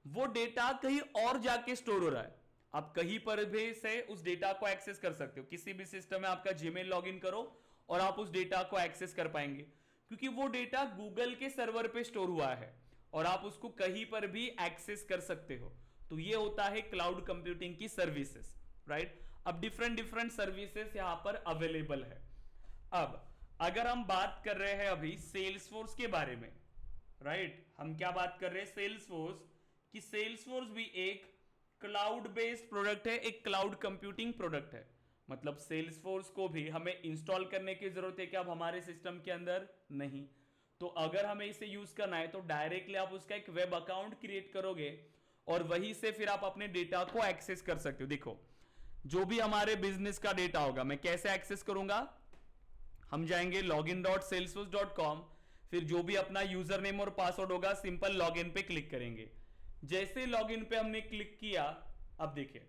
A: वो डेटा कहीं और जाके स्टोर हो रहा है, आप कहीं पर भी से उस डेटा को एक्सेस कर सकते हो, किसी भी सिस्टम में आपका जीमेल लॉगिन करो और आप उस डेटा को एक्सेस कर पाएंगे, क्योंकि वो डेटा गूगल के सर्वर पे स्टोर हुआ है और आप उसको कहीं पर भी एक्सेस कर सकते हो। तो ये होता है क्लाउड कंप्यूटिंग की सर्विसेज, राइट। अब डिफरेंट डिफरेंट सर्विसेज यहां पर अवेलेबल है। अब अगर हम बात कर रहे हैं अभी सेल्सफोर्स के बारे में, राइट, हम क्या बात कर रहे हैं सेल्सफोर्स, कि सेल्सफोर्स भी एक क्लाउड बेस्ड प्रोडक्ट है, एक क्लाउड कंप्यूटिंग प्रोडक्ट है। मतलब सेल्सफोर्स को भी हमें इंस्टॉल करने की जरूरत है कि अब हमारे सिस्टम के अंदर नहीं, तो अगर हमें इसे यूज करना है तो डायरेक्टली आप उसका एक वेब अकाउंट क्रिएट करोगे और वहीं से फिर आप अपने डेटा को एक्सेस कर सकते हो। देखो जो भी हमारे बिजनेस का डेटा होगा मैं कैसे एक्सेस करूंगा, हम जाएंगे login.salesforce.com, फिर जो भी अपना यूजर नेम और पासवर्ड होगा सिंपल लॉगिन पे क्लिक करेंगे। जैसे लॉगिन पे हमने क्लिक किया, अब देखिए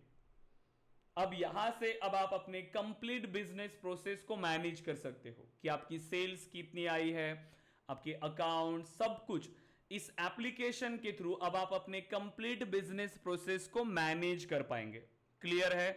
A: अब यहां से अब आप अपने कंप्लीट बिजनेस प्रोसेस को मैनेज कर सकते हो कि आपकी सेल्स कितनी आई है, आपके अकाउंट, सब कुछ इस एप्लीकेशन के थ्रू अब आप अपने कंप्लीट बिजनेस प्रोसेस को मैनेज कर पाएंगे। क्लियर है?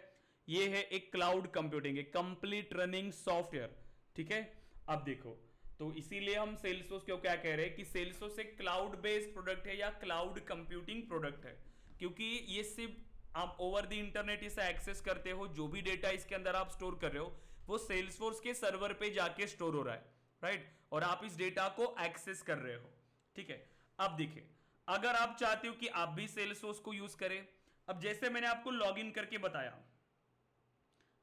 A: ये है एक क्लाउड कंप्यूटिंग, एक कंप्लीट रनिंग सॉफ्टवेयर, ठीक है। अब देखो तो इसीलिए हम सेल्सफोर्स को क्या कह रहे हैं कि सेल्सफोर्स एक क्लाउड बेस्ड प्रोडक्ट है या क्लाउड कंप्यूटिंग प्रोडक्ट है, क्योंकि ये सिर्फ आप ओवर द इंटरनेट इसे एक्सेस करते हो, जो भी डेटा इसके अंदर आप स्टोर कर रहे हो वो सेल्सफोर्स के सर्वर पे जाके स्टोर हो रहा है, राइट, और आप इस डेटा को एक्सेस कर रहे हो, ठीक है। अब देखिए अगर आप चाहते हो कि आप भी सेल्सफोर्स को यूज करें, अब जैसे मैंने आपको लॉगिन करके बताया,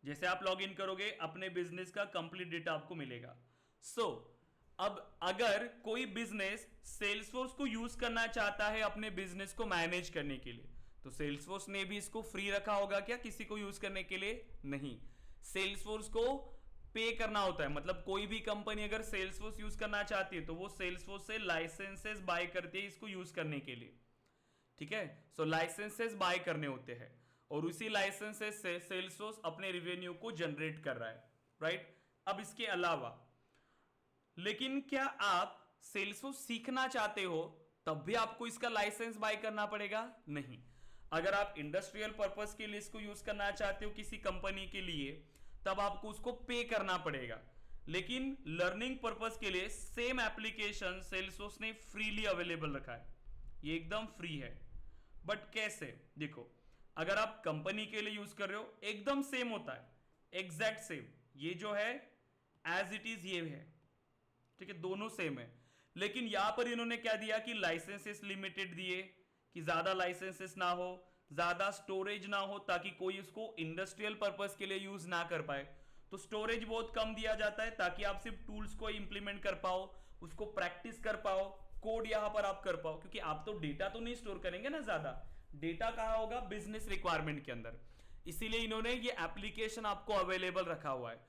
A: जैसे आप लॉग इन करोगे अपने बिजनेस का कंप्लीट डेटा आपको मिलेगा। अब अगर कोई बिजनेस सेल्सफोर्स को यूज करना चाहता है अपने बिजनेस को मैनेज करने के लिए, तो सेल्सफोर्स ने भी इसको फ्री रखा होगा क्या किसी को यूज करने के लिए? नहीं, सेल्सफोर्स को पे करना होता है। मतलब कोई भी कंपनी अगर सेल्सफोर्स यूज करना चाहती है तो वो सेल्सफोर्स से लाइसेंसेस बाय करती है इसको यूज करने के लिए, ठीक है। सो लाइसेंसेस बाय करने होते हैं और उसी लाइसेंसेस से सेल्सफोर्स अपने रेवेन्यू को जनरेट कर रहा है, राइट। अब इसके अलावा लेकिन क्या आप सेल्सफोर्स सीखना चाहते हो तब भी आपको इसका लाइसेंस बाय करना पड़ेगा? नहीं। अगर आप इंडस्ट्रियल पर्पस के लिए इसको यूज करना चाहते हो किसी कंपनी के लिए तब आपको उसको पे करना पड़ेगा, लेकिन लर्निंग पर्पस के लिए सेम एप्लीकेशन सेल्सफोर्स ने फ्रीली अवेलेबल रखा है, ये एकदम फ्री है। बट कैसे? देखो, अगर आप कंपनी के लिए यूज कर रहे हो एकदम सेम होता है, एग्जैक्ट सेम। ये जो है एज इट इज ये है, ठीक है, दोनों सेम है। लेकिन यहां पर इन्होंने क्या दिया कि लाइसेंसेस लिमिटेड दिए कि ज्यादा लाइसेंसेस ना हो, ज्यादा स्टोरेज ना हो, ताकि कोई उसको इंडस्ट्रियल पर्पस के लिए यूज ना कर पाए। तो स्टोरेज बहुत कम दिया जाता है ताकि आप सिर्फ टूल्स को इंप्लीमेंट कर पाओ, उसको प्रैक्टिस कर पाओ, कोड यहां पर आप कर पाओ, क्योंकि आप तो डेटा तो नहीं स्टोर करेंगे ना, ज्यादा डेटा कहां होगा? बिजनेस रिक्वायरमेंट के अंदर। इसीलिए इन्होंने ये एप्लीकेशन आपको अवेलेबल रखा हुआ है,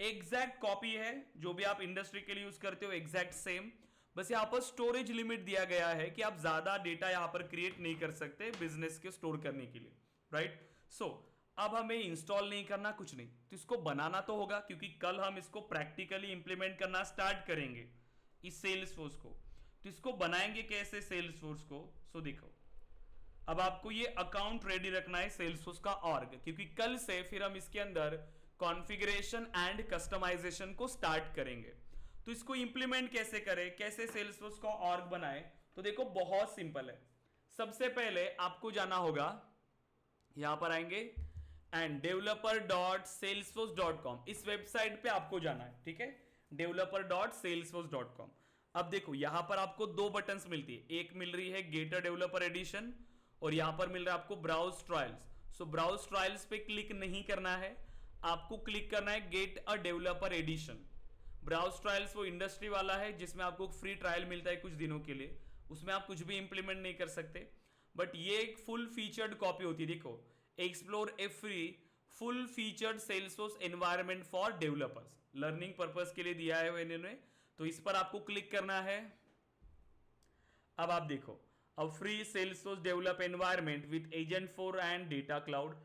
A: एग्जैक्ट कॉपी है जो भी आप इंडस्ट्री के लिए यूज करते हो, एग्जैक्ट सेम। बस यहां पर स्टोरेज लिमिट दिया गया है कि आप ज्यादा डेटा यहां पर क्रिएट नहीं कर सकते बिजनेस के स्टोर करने के लिए, राइट। अब हमें इंस्टॉल नहीं करना, कुछ नहीं, तो इसको बनाना तो होगा क्योंकि कल हम इसको प्रैक्टिकली इंप्लीमेंट करना स्टार्ट करेंगे इस सेल्सफोर्स को। तो इसको बनाएंगे कैसे सेल्सफोर्स को? देखो, अब आपको ये अकाउंट रेडी रखना है सेल्सफोर्स का ऑर्ग, क्योंकि कल से फिर हम इसके अंदर कॉन्फ़िगरेशन एंड कस्टमाइजेशन को स्टार्ट करेंगे। तो इसको इंप्लीमेंट कैसे करें, कैसे सेल्सफोर्स का ऑर्ग बनाएं? तो देखो बहुत सिंपल है। सबसे पहले आपको जाना होगा, यहां पर आएंगे एंड developer.salesforce.com, इस वेबसाइट पे आपको जाना है, ठीक है, developer.salesforce.com। अब देखो यहां पर आपको दो बटन्स मिलती है, एक मिल रही है गेटर डेवलपर एडिशन और यहां पर मिल रहा है आपको ब्राउज ट्रायल्स। ब्राउज ट्रायल्स पे क्लिक नहीं करना है, आपको क्लिक करना है get a developer edition. Browse trials वो इंडस्ट्री वाला है जिसमें आपको फ्री ट्रायल मिलता है कुछ दिनों के लिए, उसमें आप कुछ भी इंप्लीमेंट नहीं कर सकते। बट ये एक फुल फीचर्ड कॉपी होती है। देखो, explore A free full featured Salesforce environment for developers, learning purpose के लिए दिया है इन्होंने। तो इस पर आपको क्लिक करना है। अब आप देखो, अब free Salesforce develop environment with agent 4 and data cloud.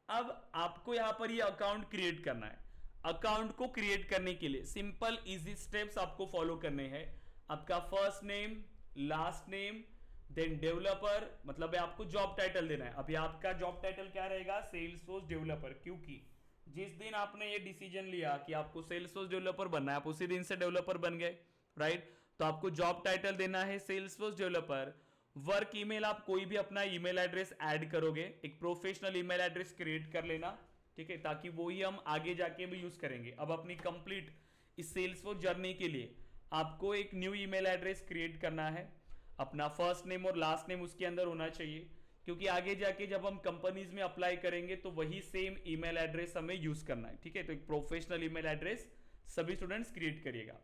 A: अब आपको यहां पर ये अकाउंट क्रिएट करना है। अकाउंट को क्रिएट करने के लिए सिंपल इजी स्टेप्स आपको फॉलो करने हैं। आपका first name, last name, then developer, मतलब आपको जॉब टाइटल देना है। अभी आपका जॉब टाइटल क्या रहेगा? सेल्सफोर्स डेवलपर, क्योंकि जिस दिन आपने ये डिसीजन लिया कि आपको सेल्सफोर्स डेवलपर बनना है, आप उसी दिन से डेवलपर बन गए, राइट। तो आपको जॉब टाइटल देना है सेल्सफोर्स डेवलपर। वर्क ईमेल, आप कोई भी अपना ईमेल एड्रेस ऐड करोगे, एक प्रोफेशनल ईमेल एड्रेस क्रिएट कर लेना, ठीक है, ताकि वो ही हम आगे जाके भी यूज करेंगे। अब अपनी कंप्लीट इस सेल्सफोर्स जर्नी के लिए आपको एक न्यू ईमेल एड्रेस क्रिएट करना है। अपना फर्स्ट नेम और लास्ट नेम उसके अंदर होना चाहिए, क्योंकि आगे जाके जब हम कंपनीज में अप्लाई करेंगे तो वही सेम ईमेल एड्रेस हमें यूज करना है, ठीक है। तो एक प्रोफेशनल ईमेल एड्रेस सभी स्टूडेंट्स क्रिएट करिएगा।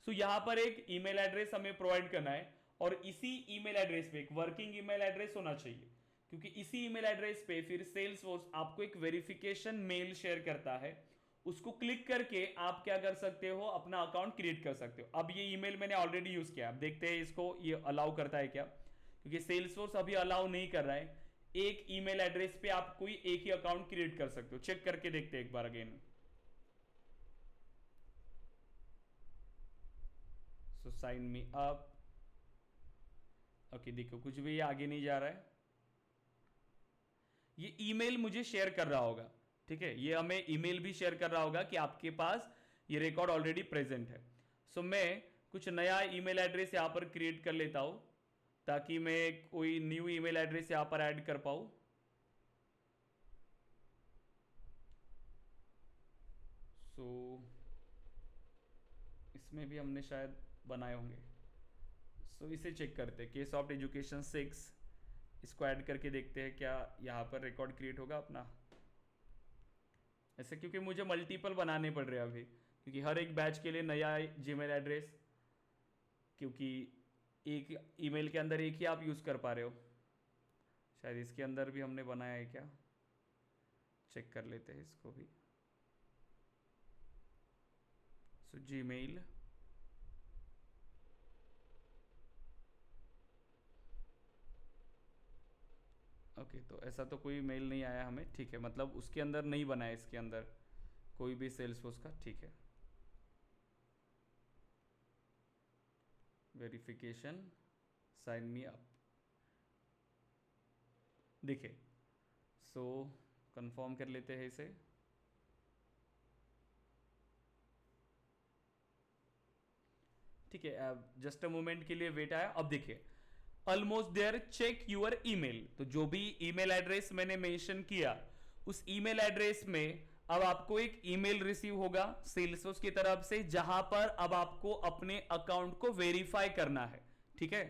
A: यहां पर एक ईमेल एड्रेस हमें प्रोवाइड करना है और इसी ईमेल एड्रेस पे एक वर्किंग ईमेल एड्रेस होना चाहिए, क्योंकि इसी ईमेल एड्रेस पे फिर सेल्सफोर्स आपको एक वेरिफिकेशन मेल शेयर करता है। उसको क्लिक करके आप क्या कर सकते हो? अपना अकाउंट क्रिएट कर सकते हो। अब ये ईमेल मैंने ऑलरेडी यूज किया, अब देखते हैं इसको ये अलाउ करता है क्या, क्योंकि सेल्सफोर्स अभी अलाउ नहीं कर रहा है। एक ईमेल एड्रेस पे आप कोई एक ही अकाउंट क्रिएट कर सकते हो। चेक करके देखते हैं एक बार again. Sign me up. Okay, देखो कुछ भी आगे नहीं जा रहा है। ये ईमेल मुझे शेयर कर रहा होगा, ठीक है, ये हमें ईमेल भी शेयर कर रहा होगा कि आपके पास ये रिकॉर्ड ऑलरेडी प्रेजेंट है। मैं कुछ नया ईमेल एड्रेस यहां पर क्रिएट कर लेता हूं ताकि मैं कोई न्यू ईमेल एड्रेस यहां पर ऐड कर पाऊं। इसमें भी हमने शायद बनाए होंगे। इसे चेक करते हैं, केस ऑफ एजुकेशन 6, इसको ऐड करके देखते हैं क्या यहाँ पर रिकॉर्ड क्रिएट होगा अपना। ऐसे क्योंकि मुझे मल्टीपल बनाने पड़ रहे हैं अभी, क्योंकि हर एक बैच के लिए नया जीमेल एड्रेस, क्योंकि एक ईमेल के अंदर एक ही आप यूज़ कर पा रहे हो। शायद इसके अंदर भी हमने बनाया है क्या, चेक कर लेते हैं इसको भी। सो जीमेल, ओके तो ऐसा तो कोई मेल नहीं आया हमें, ठीक है, मतलब उसके अंदर नहीं बना है, इसके अंदर कोई भी सेल्सफोर्स का, ठीक है। वेरिफिकेशन, साइन मी अप, देखिए, सो कंफर्म कर लेते हैं इसे। ठीक है, अब जस्ट अ मोमेंट के लिए वेट आया। अब देखिए, almost there, check your email, तो जो भी ईमेल एड्रेस मैंने मेंशन किया उस ईमेल एड्रेस में अब आपको एक ईमेल रिसीव होगा सेल्सफोर्स की तरफ से, जहां पर अब आपको अपने अकाउंट को वेरीफाई करना है। ठीक है,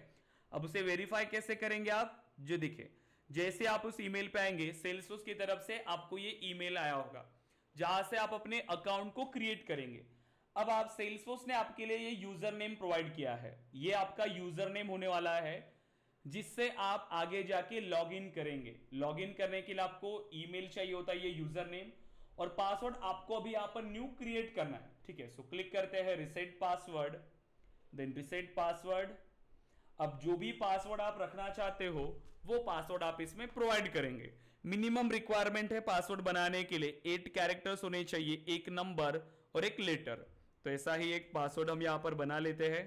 A: अब उसे वेरीफाई कैसे करेंगे आप, जो देखिए, जैसे आप उस ईमेल पे आएंगे सेल्सफोर्स की तरफ से आपको ये ईमेल आया होगा जहां से आप अपने अकाउंट को क्रिएट करेंगे। अब आप सेल्सफोर्स ने आपके लिए ये यूजर नेम प्रोवाइड किया है, ये आपका यूजर नेम होने वाला है जिससे आप आगे जाके लॉग इन करेंगे। लॉग इन करने के लिए आपको ईमेल चाहिए होता है, ये यूजर नेम, और पासवर्ड आपको अभी यहां पर न्यू क्रिएट करना है। ठीक है, सो क्लिक करते हैं reset password, then reset password. अब जो भी पासवर्ड आप रखना चाहते हो वो पासवर्ड आप इसमें प्रोवाइड करेंगे। मिनिमम रिक्वायरमेंट है पासवर्ड बनाने के लिए 8 कैरेक्टर्स होने चाहिए, एक नंबर और एक लेटर, तो ऐसा ही एक पासवर्ड हम यहां पर बना लेते हैं।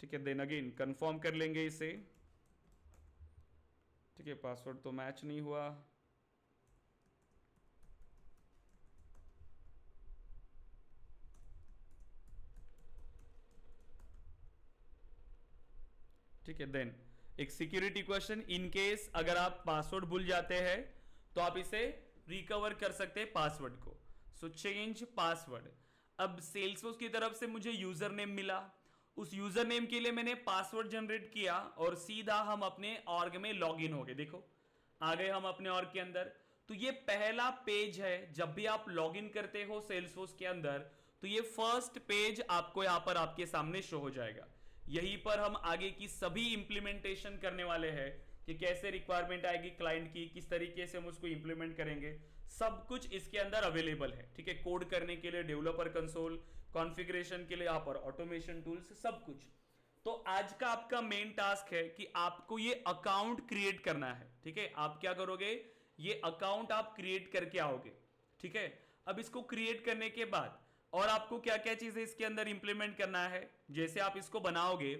A: ठीक है, देन अगेन कंफर्म कर लेंगे इसे। ठीक है, पासवर्ड तो मैच नहीं हुआ, ठीक है। देन एक सिक्योरिटी क्वेश्चन, इन केस अगर आप पासवर्ड भूल जाते हैं तो आप इसे रिकवर कर सकते हैं पासवर्ड को। So change password. अब सेल्सफोर्स की तरफ से मुझे यूजर नेम मिला, उस यूजर नेम के लिए मैंने पासवर्ड जनरेट किया और सीधा हम अपने ऑर्ग में लॉग इन हो गए। देखो आ गए हम अपने ऑर्ग के अंदर। तो ये पहला पेज है, जब भी आप लॉग इन करते हो सेल्सफोर्स के अंदर तो ये फर्स्ट पेज आपको यहां पर आपके सामने शो हो जाएगा। यहीं पर हम आगे की सभी इंप्लीमेंटेशन करने वाले हैं कि कैसे रिक्वायरमेंट आएगी क्लाइंट की, किस तरीके से हम उसको इंप्लीमेंट करेंगे, सब कुछ इसके अंदर अवेलेबल है। ठीक है, कोड करने के लिए डेवलपर कंसोल, कॉन्फ़िगरेशन के लिए यहाँ पर ऑटोमेशन टूल्स, सब कुछ। तो आज का आपका मेन टास्क है कि आपको ये अकाउंट क्रिएट करना है। ठीक है, आप क्या करोगे, ये अकाउंट आप क्रिएट करके आओगे। ठीक है, अब इसको क्रिएट करने के बाद और आपको क्या क्या चीजें इसके अंदर इंप्लीमेंट करना है, जैसे आप इसको बनाओगे।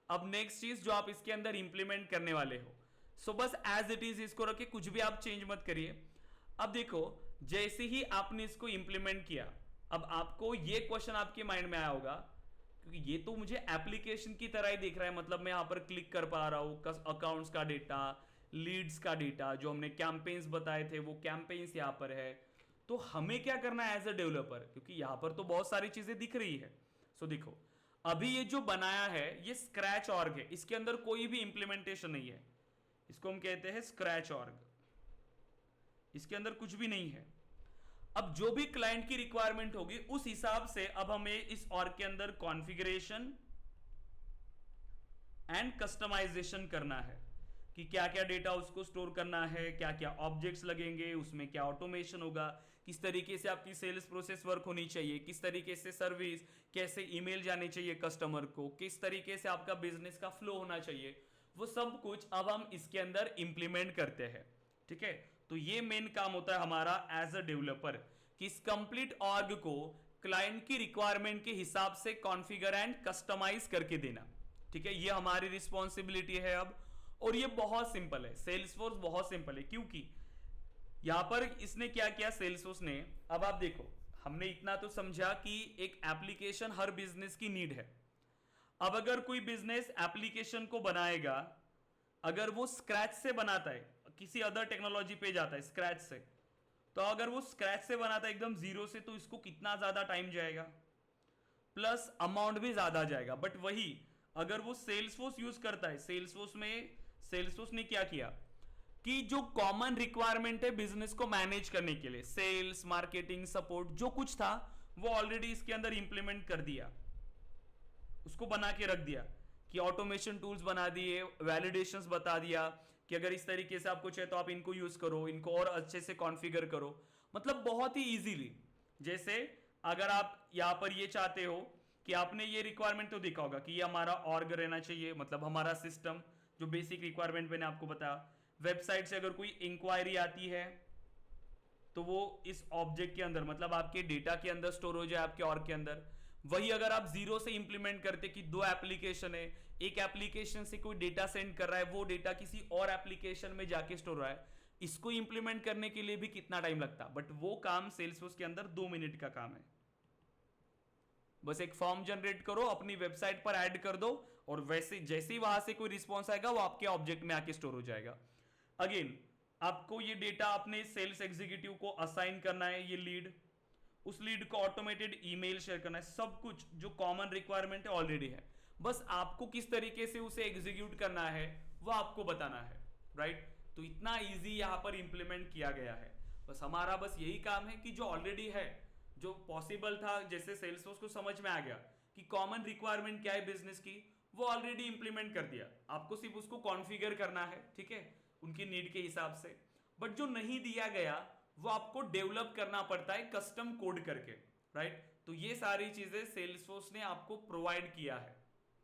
A: अब नेक्स्ट चीज जो आप इसके अंदर इंप्लीमेंट करने वाले हो, सो बस एज इट इज इसको रखे, कुछ भी आप चेंज मत करिए। अब देखो, जैसे ही आपने इसको इंप्लीमेंट किया, अब आपको ये क्वेश्चन आपके माइंड में आया होगा, क्योंकि ये तो मुझे एप्लीकेशन की तरह ही दिख रहा है, मतलब मैं यहां पर क्लिक कर पा रहा हूं, अकाउंट्स का डेटा, लीड्स का डेटा, जो हमने कैंपेन्स बताए थे वो कैंपेन्स यहां पर है। तो हमें क्या करना है एज अ डेवलपर, क्योंकि यहां पर तो बहुत सारी चीजें दिख रही है। सो देखो, अभी ये जो बनाया है ये स्क्रैच ऑर्ग है, इसके अंदर कोई भी इंप्लीमेंटेशन नहीं है, इसको हम कहते हैं स्क्रैच ऑर्ग, इसके अंदर कुछ भी नहीं है। अब जो भी क्लाइंट की रिक्वायरमेंट होगी उस हिसाब से अब हमें इस ऑर्ग के अंदर कॉन्फ़िगरेशन एंड कस्टमाइजेशन करना है कि क्या क्या डेटा उसको स्टोर करना है, क्या क्या ऑब्जेक्ट्स लगेंगे, उसमें क्या ऑटोमेशन होगा, किस तरीके से आपकी सेल्स प्रोसेस वर्क होनी चाहिए, किस तरीके से सर्विस, कैसे ईमेल जाने चाहिए कस्टमर को, किस तरीके से आपका बिजनेस का फ्लो होना चाहिए, वो सब कुछ अब हम इसके अंदर इंप्लीमेंट करते हैं। ठीक है, तो ये मेन काम होता है हमारा एज अ डेवलपर कि इस कंप्लीट ऑर्ग को क्लाइंट की रिक्वायरमेंट के हिसाब से कॉन्फ़िगर एंड कस्टमाइज करके देना। ठीक है, ये हमारी रिस्पॉन्सिबिलिटी है अब, और ये बहुत सिंपल है, सेल्सफोर्स बहुत सिंपल है, क्योंकि यहां पर इसने क्या किया सेल्सफोर्स ने। अब आप देखो, हमने इतना तो समझा कि एक एप्लीकेशन हर बिजनेस की नीड है। अब अगर कोई बिजनेस एप्लीकेशन को बनाएगा, अगर वो स्क्रैच से बनाता है, किसी अदर टेक्नोलॉजी पे जाता है स्क्रैच से, तो अगर वो स्क्रैच से बनाता है एकदम जीरो से, तो इसको कितना ज्यादा टाइम जाएगा, प्लस अमाउंट भी ज्यादा जाएगा। बट वही अगर वो सेल्सफोर्स यूज करता है, सेल्सफोर्स में सेल्सफोर्स ने क्या किया, कि जो कॉमन रिक्वायरमेंट है बिजनेस को मैनेज करने के लिए, सेल्स, मार्केटिंग, सपोर्ट, जो कुछ था वो ऑलरेडी इसके अंदर इंप्लीमेंट कर दिया, उसको बना के रख दिया कि ऑटोमेशन टूल्स बना दिए, वैलिडेशंस बता दिया कि अगर इस तरीके से आपको चाहिए तो आप इनको यूज करो, इनको और अच्छे से कॉन्फ़िगर करो, मतलब बहुत ही इजीली। जैसे अगर आप यहाँ पर ये चाहते हो कि आपने ये रिक्वायरमेंट तो देखा होगा कि ये हमारा ऑर्ग रहना चाहिए, मतलब हमारा सिस्टम, जो बेसिक रिक्वायरमेंट मैंने आपको बताया। वेबसाइट से अगर कोई इंक्वायरी आती है तो वो इस ऑब्जेक्ट के अंदर, मतलब आपके डेटा के अंदर स्टोर हो जाए, आपके ऑर्ग के अंदर। वही अगर आप जीरो से इंप्लीमेंट करते कि दो एप्लीकेशन है, एक एप्लीकेशन से कोई डेटा सेंड कर रहा है, वो डेटा किसी और एप्लीकेशन में जाके स्टोर हो रहा है, इसको इंप्लीमेंट करने के लिए भी कितना टाइम लगता, बट वो काम सेल्सफोर्स के अंदर 2 मिनट का काम है। बस एक फॉर्म जनरेट करो, अपनी वेबसाइट पर ऐड कर दो, और वैसे जैसे ही वहां से कोई रिस्पॉन्स आएगा वो आपके ऑब्जेक्ट में आके स्टोर हो जाएगा। अगेन आपको ये डेटा अपने सेल्स एग्जीक्यूटिव को असाइन करना है, ये लीड, उस लीड को ऑटोमेटेड ईमेल शेयर करना है, सब कुछ जो कॉमन रिक्वायरमेंट है ऑलरेडी है, बस आपको किस तरीके से उसे एग्जीक्यूट करना है वो आपको बताना है, राइट। तो इतना इजी यहाँ पर इंप्लीमेंट किया गया है। बस हमारा बस यही काम है कि जो ऑलरेडी है, जो पॉसिबल था, जैसे सेल्सफोर्स को समझ में आ गया कि कॉमन रिक्वायरमेंट क्या है बिजनेस की, वो ऑलरेडी इंप्लीमेंट कर दिया, आपको सिर्फ उसको कॉन्फ़िगर करना है, ठीक है, उनकी नीड के हिसाब से। बट जो नहीं दिया गया वो आपको डेवलप करना पड़ता है कस्टम कोड करके, राइट। तो ये सारी चीजें सेल्सफोर्स ने आपको प्रोवाइड किया है।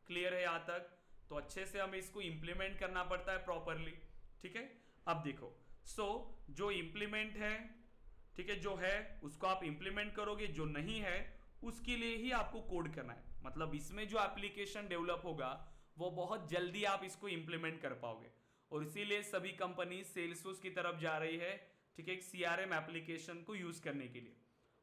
A: क्लियर है यहां तक? तो अच्छे से हमें इसको इंप्लीमेंट करना पड़ता है प्रॉपरली, ठीक है। अब देखो, जो इंप्लीमेंट है, ठीक है, जो है उसको आप इंप्लीमेंट करोगे, जो नहीं है उसके लिए ही आपको कोड करना है। मतलब इसमें जो एप्लीकेशन डेवलप होगा वो बहुत जल्दी आप इसको इंप्लीमेंट कर पाओगे, और इसीलिए सभी कंपनी सेल्सफोर्स की तरफ जा रही है, ठीक है, एक सीआरएम एप्लीकेशन को यूज करने के लिए।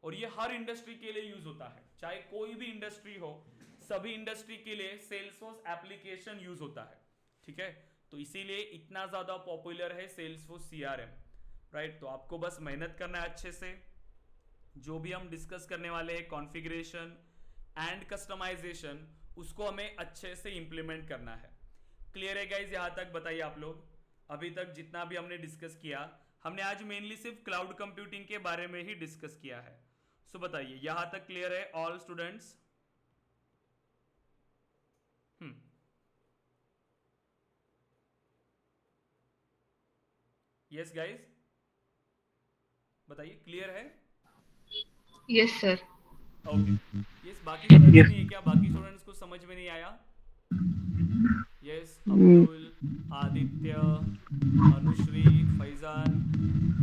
A: और ये हर इंडस्ट्री के लिए यूज होता है, चाहे कोई भी इंडस्ट्री हो, सभी इंडस्ट्री के लिए सेल्सफोर्स एप्लीकेशन यूज होता है, ठीक है। तो इसीलिए इतना ज्यादा पॉपुलर है सेल्सफोर्स सीआरएम, राइट। तो आपको बस मेहनत करना है अच्छे से, जो भी हम डिस्कस करने वाले हैं कॉन्फ़िगरेशन एंड कस्टमाइजेशन, उसको हमें अच्छे से इंप्लीमेंट करना है। क्लियर है गाइज? यहां तक बताइए आप लोग। अभी तक जितना भी हमने डिस्कस किया, हमने आज मेनली सिर्फ क्लाउड कंप्यूटिंग के बारे में ही डिस्कस किया है। सो बताइए यहां तक क्लियर है ऑल स्टूडेंट्स? यस गाइज, बताइए क्लियर है?
D: Yes sir.
A: Okay, yes. बाकी स्टूडेंट्स नहीं है क्या? बाकी स्टूडेंट्स को समझ में नहीं आया? Yes, Abdul, Aditya, Anushri, Faizan,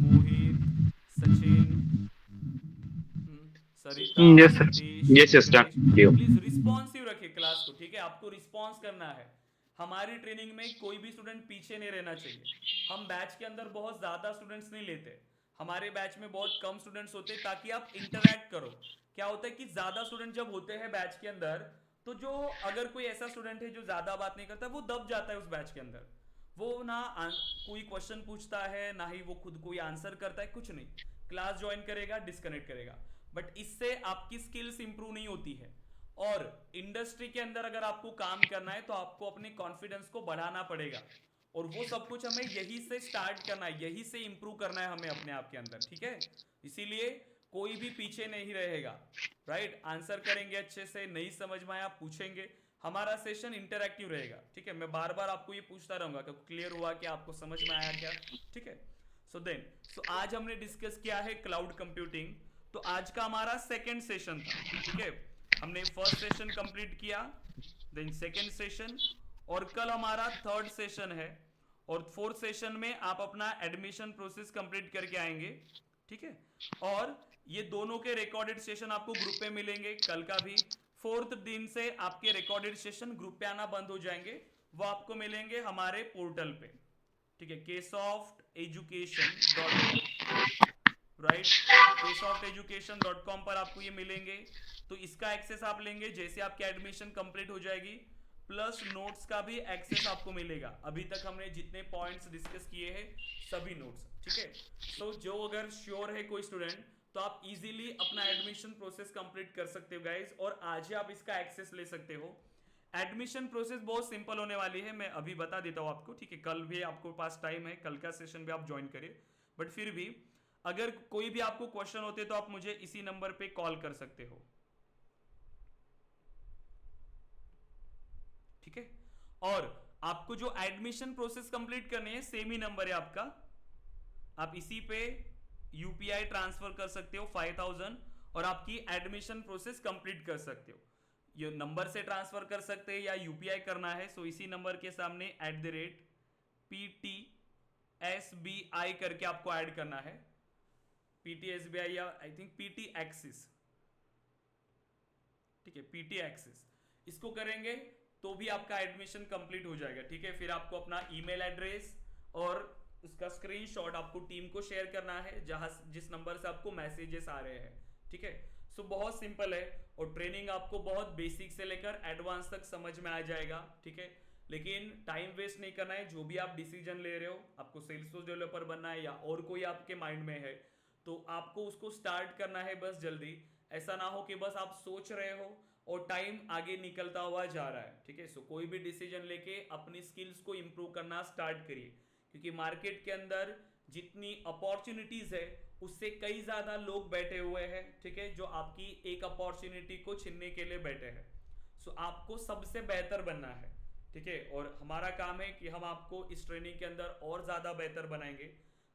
A: Mohit, Sachin, Sarita,
B: Yes, sir.
A: Satish,
E: Yes, yes, done.
A: Mukesh, please responsive रखिए क्लास को, ठीक है। आपको रिस्पॉन्स करना है। हमारी ट्रेनिंग में कोई भी स्टूडेंट पीछे नहीं रहना चाहिए। हम बैच के अंदर बहुत ज्यादा स्टूडेंट्स नहीं लेते, हमारे बैच में बहुत कम स्टूडेंट्स होते हैं, ताकि आप इंटरैक्ट करो। क्या होता है कि ज्यादा स्टूडेंट जब होते हैं बैच के अंदर, तो जो अगर कोई ऐसा स्टूडेंट है जो ज्यादा बात नहीं करता, वो दब जाता है उस बैच के अंदर। वो ना कोई क्वेश्चन पूछता है, ना ही वो खुद कोई आंसर करता है, कुछ नहीं, क्लास ज्वाइन करेगा, डिस्कनेक्ट करेगा। बट इससे आपकी स्किल्स इंप्रूव नहीं होती है। और इंडस्ट्री के अंदर अगर आपको काम करना है तो आपको अपने कॉन्फिडेंस को बढ़ाना पड़ेगा, और वो सब कुछ हमें यही से स्टार्ट करना है, यही से इंप्रूव करना है हमें अपने आप के अंदर, ठीक है। इसीलिए कोई भी पीछे नहीं रहेगा, राइट। आंसर करेंगे अच्छे से, नहीं समझ में आया पूछेंगे, हमारा सेशन इंटरैक्टिव रहेगा, ठीक है। मैं बार बार आपको ये पूछता रहूंगा कि क्लियर हुआ क्या, आपको समझ में आया क्या, ठीक है। सो आज हमने डिस्कस किया है क्लाउड कंप्यूटिंग। तो आज का हमारा सेकंड सेशन था, ठीक है। हमने फर्स्ट सेशन कंप्लीट किया, देन सेकंड सेशन, और कल हमारा थर्ड सेशन है। और फोर्थ सेशन में आप अपना एडमिशन प्रोसेस कंप्लीट करके आएंगे, ठीक है। और ये दोनों के रिकॉर्डेड सेशन आपको ग्रुप पे मिलेंगे, कल का भी। फोर्थ दिन से आपके रिकॉर्डेड सेशन ग्रुप पे आना बंद हो जाएंगे, वो आपको मिलेंगे हमारे पोर्टल पे, ठीक है, ksofteducation.com, राइट। ksofteducation.com पर आपको ये मिलेंगे। तो इसका एक्सेस आप लेंगे जैसे आपकी एडमिशन कंप्लीट हो जाएगी, प्लस नोट्स का भी एक्सेस आपको मिलेगा। अभी तक हमने जितने पॉइंट्स डिस्कस किए हैं सभी नोट्स, ठीक है। तो जो अगर श्योर है कोई स्टूडेंट, तो आप इजीली अपना एडमिशन प्रोसेस कंप्लीट कर सकते हो गाइज, और आज ही आप इसका एक्सेस ले सकते हो। एडमिशन प्रोसेस बहुत सिंपल होने वाली है, मैं अभी बता देता हूँ आपको, ठीक है। कल भी आपको पास टाइम है, कल का सेशन भी आप ज्वाइन करिए, बट फिर भी अगर कोई भी आपको क्वेश्चन होते तो आप मुझे इसी नंबर पे कॉल कर सकते हो, ठीक है। और आपको जो एडमिशन प्रोसेस कंप्लीट करनी है, सेम ही नंबर है आपका, आप इसी पे यूपीआई ट्रांसफर कर सकते हो 5000 और आपकी एडमिशन प्रोसेस कंप्लीट कर सकते हो। ये नंबर से ट्रांसफर कर सकते हैं या यूपीआई करना है, सो इसी नंबर के सामने @PTSBI करके आपको ऐड करना है, PTSBI या आई थिंक PT एक्सिस, ठीक है, PT एक्सिस, इसको करेंगे तो भी आपका एडमिशन कंप्लीट हो जाएगा, ठीक है। फिर आपको अपना ईमेल एड्रेस और उसका स्क्रीनशॉट आपको टीम को शेयर करना है, जहां जिस नंबर से आपको मैसेजेस आ रहे हैं, ठीक है। सो बहुत सिंपल है और ट्रेनिंग आपको बहुत बेसिक से लेकर एडवांस तक समझ में आ जाएगा, ठीक है। लेकिन टाइम वेस्ट नहीं करना है, जो भी आप डिसीजन ले रहे हो, आपको सेल्सफोर्स डेवलपर बनना है या और कोई आपके माइंड में है, तो आपको उसको स्टार्ट करना है बस जल्दी। ऐसा ना हो कि बस आप सोच रहे हो और टाइम आगे निकलता हुआ जा रहा है, ठीक है। सो कोई भी डिसीजन लेके अपनी स्किल्स को इंप्रूव करना स्टार्ट करिए, क्योंकि मार्केट के अंदर जितनी अपॉर्चुनिटीज है उससे कई ज्यादा लोग बैठे हुए हैं, ठीक है, जो आपकी एक अपॉर्चुनिटी को छीनने के लिए बैठे हैं। सो आपको सबसे बेहतर बनना है, ठीक है। और हमारा काम है कि हम आपको इस ट्रेनिंग के अंदर और ज्यादा बेहतर बनाएंगे,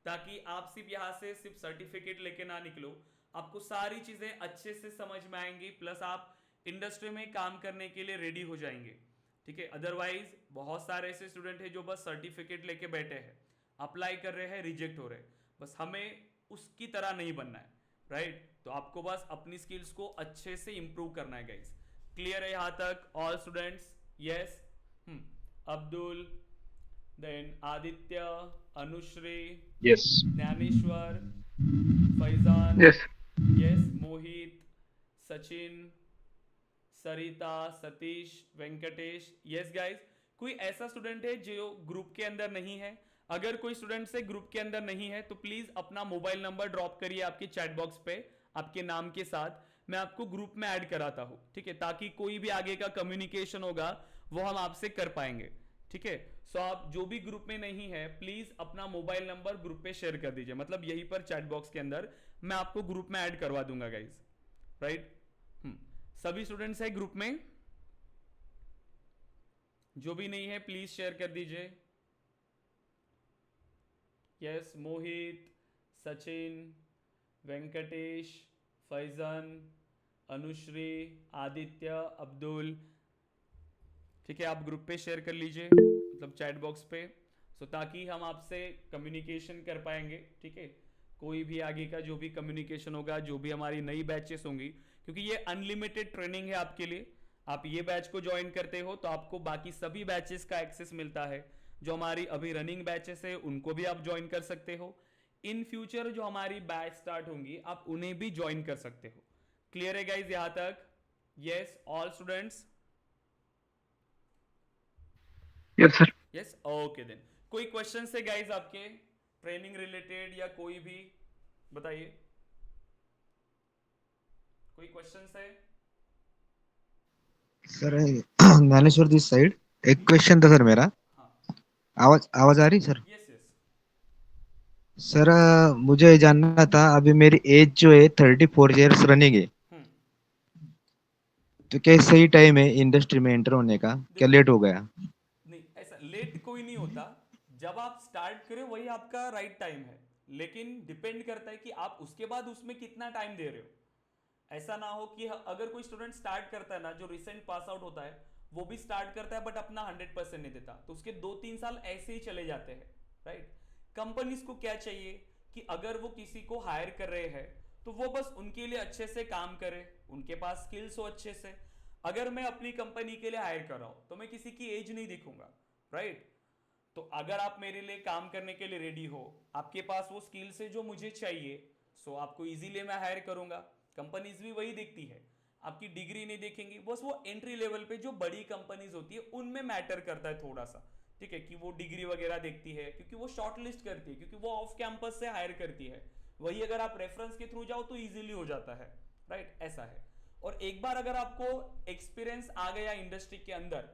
A: ताकि आप सिर्फ यहाँ से सिर्फ सर्टिफिकेट लेके ना निकलो, आपको सारी चीजें अच्छे से समझ में आएंगी, प्लस आप इंडस्ट्री में काम करने के लिए रेडी हो जाएंगे, ठीक है। अदरवाइज बहुत सारे ऐसे स्टूडेंट हैं जो बस सर्टिफिकेट लेके बैठे हैं, अप्लाई कर रहे हैं, रिजेक्ट हो रहे हैं। बस हमें उसकी तरह नहीं बनना है, राइट। तो आपको बस अपनी स्किल्स को अच्छे से इंप्रूव करना है गाइस। क्लियर है यहाँ तक all students? Yes. Abdul, then Aditya, Anushree,
B: yes
A: Gyaneshwar, Faizan,
B: yes
A: yes, Mohit, Sachin, Sarita, Satish, Venkatesh, yes guys. कोई ऐसा स्टूडेंट है जो ग्रुप के अंदर नहीं है? अगर कोई स्टूडेंट से ग्रुप के अंदर नहीं है तो प्लीज अपना मोबाइल नंबर ड्रॉप करिए आपके चैट बॉक्स पे आपके नाम के साथ, मैं आपको ग्रुप में ऐड कराता हूं, ठीक है, ताकि कोई भी आगे का कम्युनिकेशन होगा वो हम आपसे कर पाएंगे, ठीक है। सो आप जो भी ग्रुप में नहीं है प्लीज अपना मोबाइल नंबर ग्रुप पे शेयर कर दीजिए, मतलब यहीं पर चैट बॉक्स के अंदर मैं आपको ग्रुप में ऐड करवा दूंगा गाइज, राइट। सभी स्टूडेंट्स है ग्रुप में? जो भी नहीं है प्लीज शेयर कर दीजिए। यस, मोहित, सचिन, वेंकटेश, फैजन, अनुश्री, आदित्य, अब्दुल, ठीक है, आप ग्रुप पे शेयर कर लीजिए, मतलब चैट बॉक्स पे, सो ताकि हम आपसे कम्युनिकेशन कर पाएंगे, ठीक है। कोई भी आगे का जो भी कम्युनिकेशन होगा, जो भी हमारी नई बैचेस होंगी, क्योंकि ये अनलिमिटेड ट्रेनिंग है आपके लिए, आप ये बैच को ज्वाइन करते हो तो आपको बाकी सभी बैचेस का एक्सेस मिलता है। जो हमारी अभी रनिंग बैचेस है उनको भी आप ज्वाइन कर सकते हो, इन फ्यूचर जो हमारी बैच स्टार्ट होंगी आप उन्हें भी ज्वाइन कर सकते हो। क्लियर है गाइज यहां तक? Yes all students?
B: Yes sir.
A: Yes, okay then. कोई क्वेश्चन है गाइज आपके ट्रेनिंग रिलेटेड या कोई भी बताइए, कोई क्वेश्चन है?
E: सर ज्ञानेश्वर दिस साइड एक क्वेश्चन था सर मेरा।
A: हाँ,
E: आवाज आवाज आ रही सर?
A: Yes yes.
E: सर मुझे ये जानना था, अभी मेरी एज जो है 34 ईयर्स रनिंग है,
A: हम्म,
E: तो क्या सही टाइम है इंडस्ट्री में एंटर होने का, क्या
A: देखो,
E: लेट हो गया?
A: नहीं ऐसा लेट कोई नहीं होता, जब आप स्टार्ट करें वही आपका राइट टाइम है, लेकिन डिपेंड करता है कि आप उसके बाद उसमें कितना टाइम दे रहे हो। ऐसा ना हो कि अगर कोई स्टूडेंट स्टार्ट करता है ना, जो रिसेंट पास आउट होता है वो भी स्टार्ट करता है बट अपना 100% नहीं देता, तो उसके 2-3 साल ऐसे ही चले जाते हैं, राइट। कंपनीज को क्या चाहिए कि अगर वो किसी को हायर कर रहे हैं तो वो बस उनके लिए अच्छे से काम करे, उनके पास स्किल्स हो अच्छे से। अगर मैं अपनी कंपनी के लिए हायर कर रहा हूं तो मैं किसी की एज नहीं दिखूंगा, राइट। तो अगर आप मेरे लिए काम करने के लिए रेडी हो, आपके पास वो स्किल्स है जो मुझे चाहिए, सो आपको इजीली मैं हायर करूंगा। कंपनीज भी वही देखती है, आपकी डिग्री नहीं देखेंगी, बस वो एंट्री लेवल पे जो बड़ी कंपनीज होती है उनमें मैटर करता है थोड़ा सा, ठीक है, कि वो डिग्री वगैरह देखती है, क्योंकि वो शॉर्ट लिस्ट करती है, क्योंकि वो ऑफ कैंपस से हायर करती है। वही अगर आप रेफरेंस के थ्रू जाओ तो इजीली हो जाता है, राइट, ऐसा है। और एक बार अगर आपको एक्सपीरियंस आ गया इंडस्ट्री के अंदर,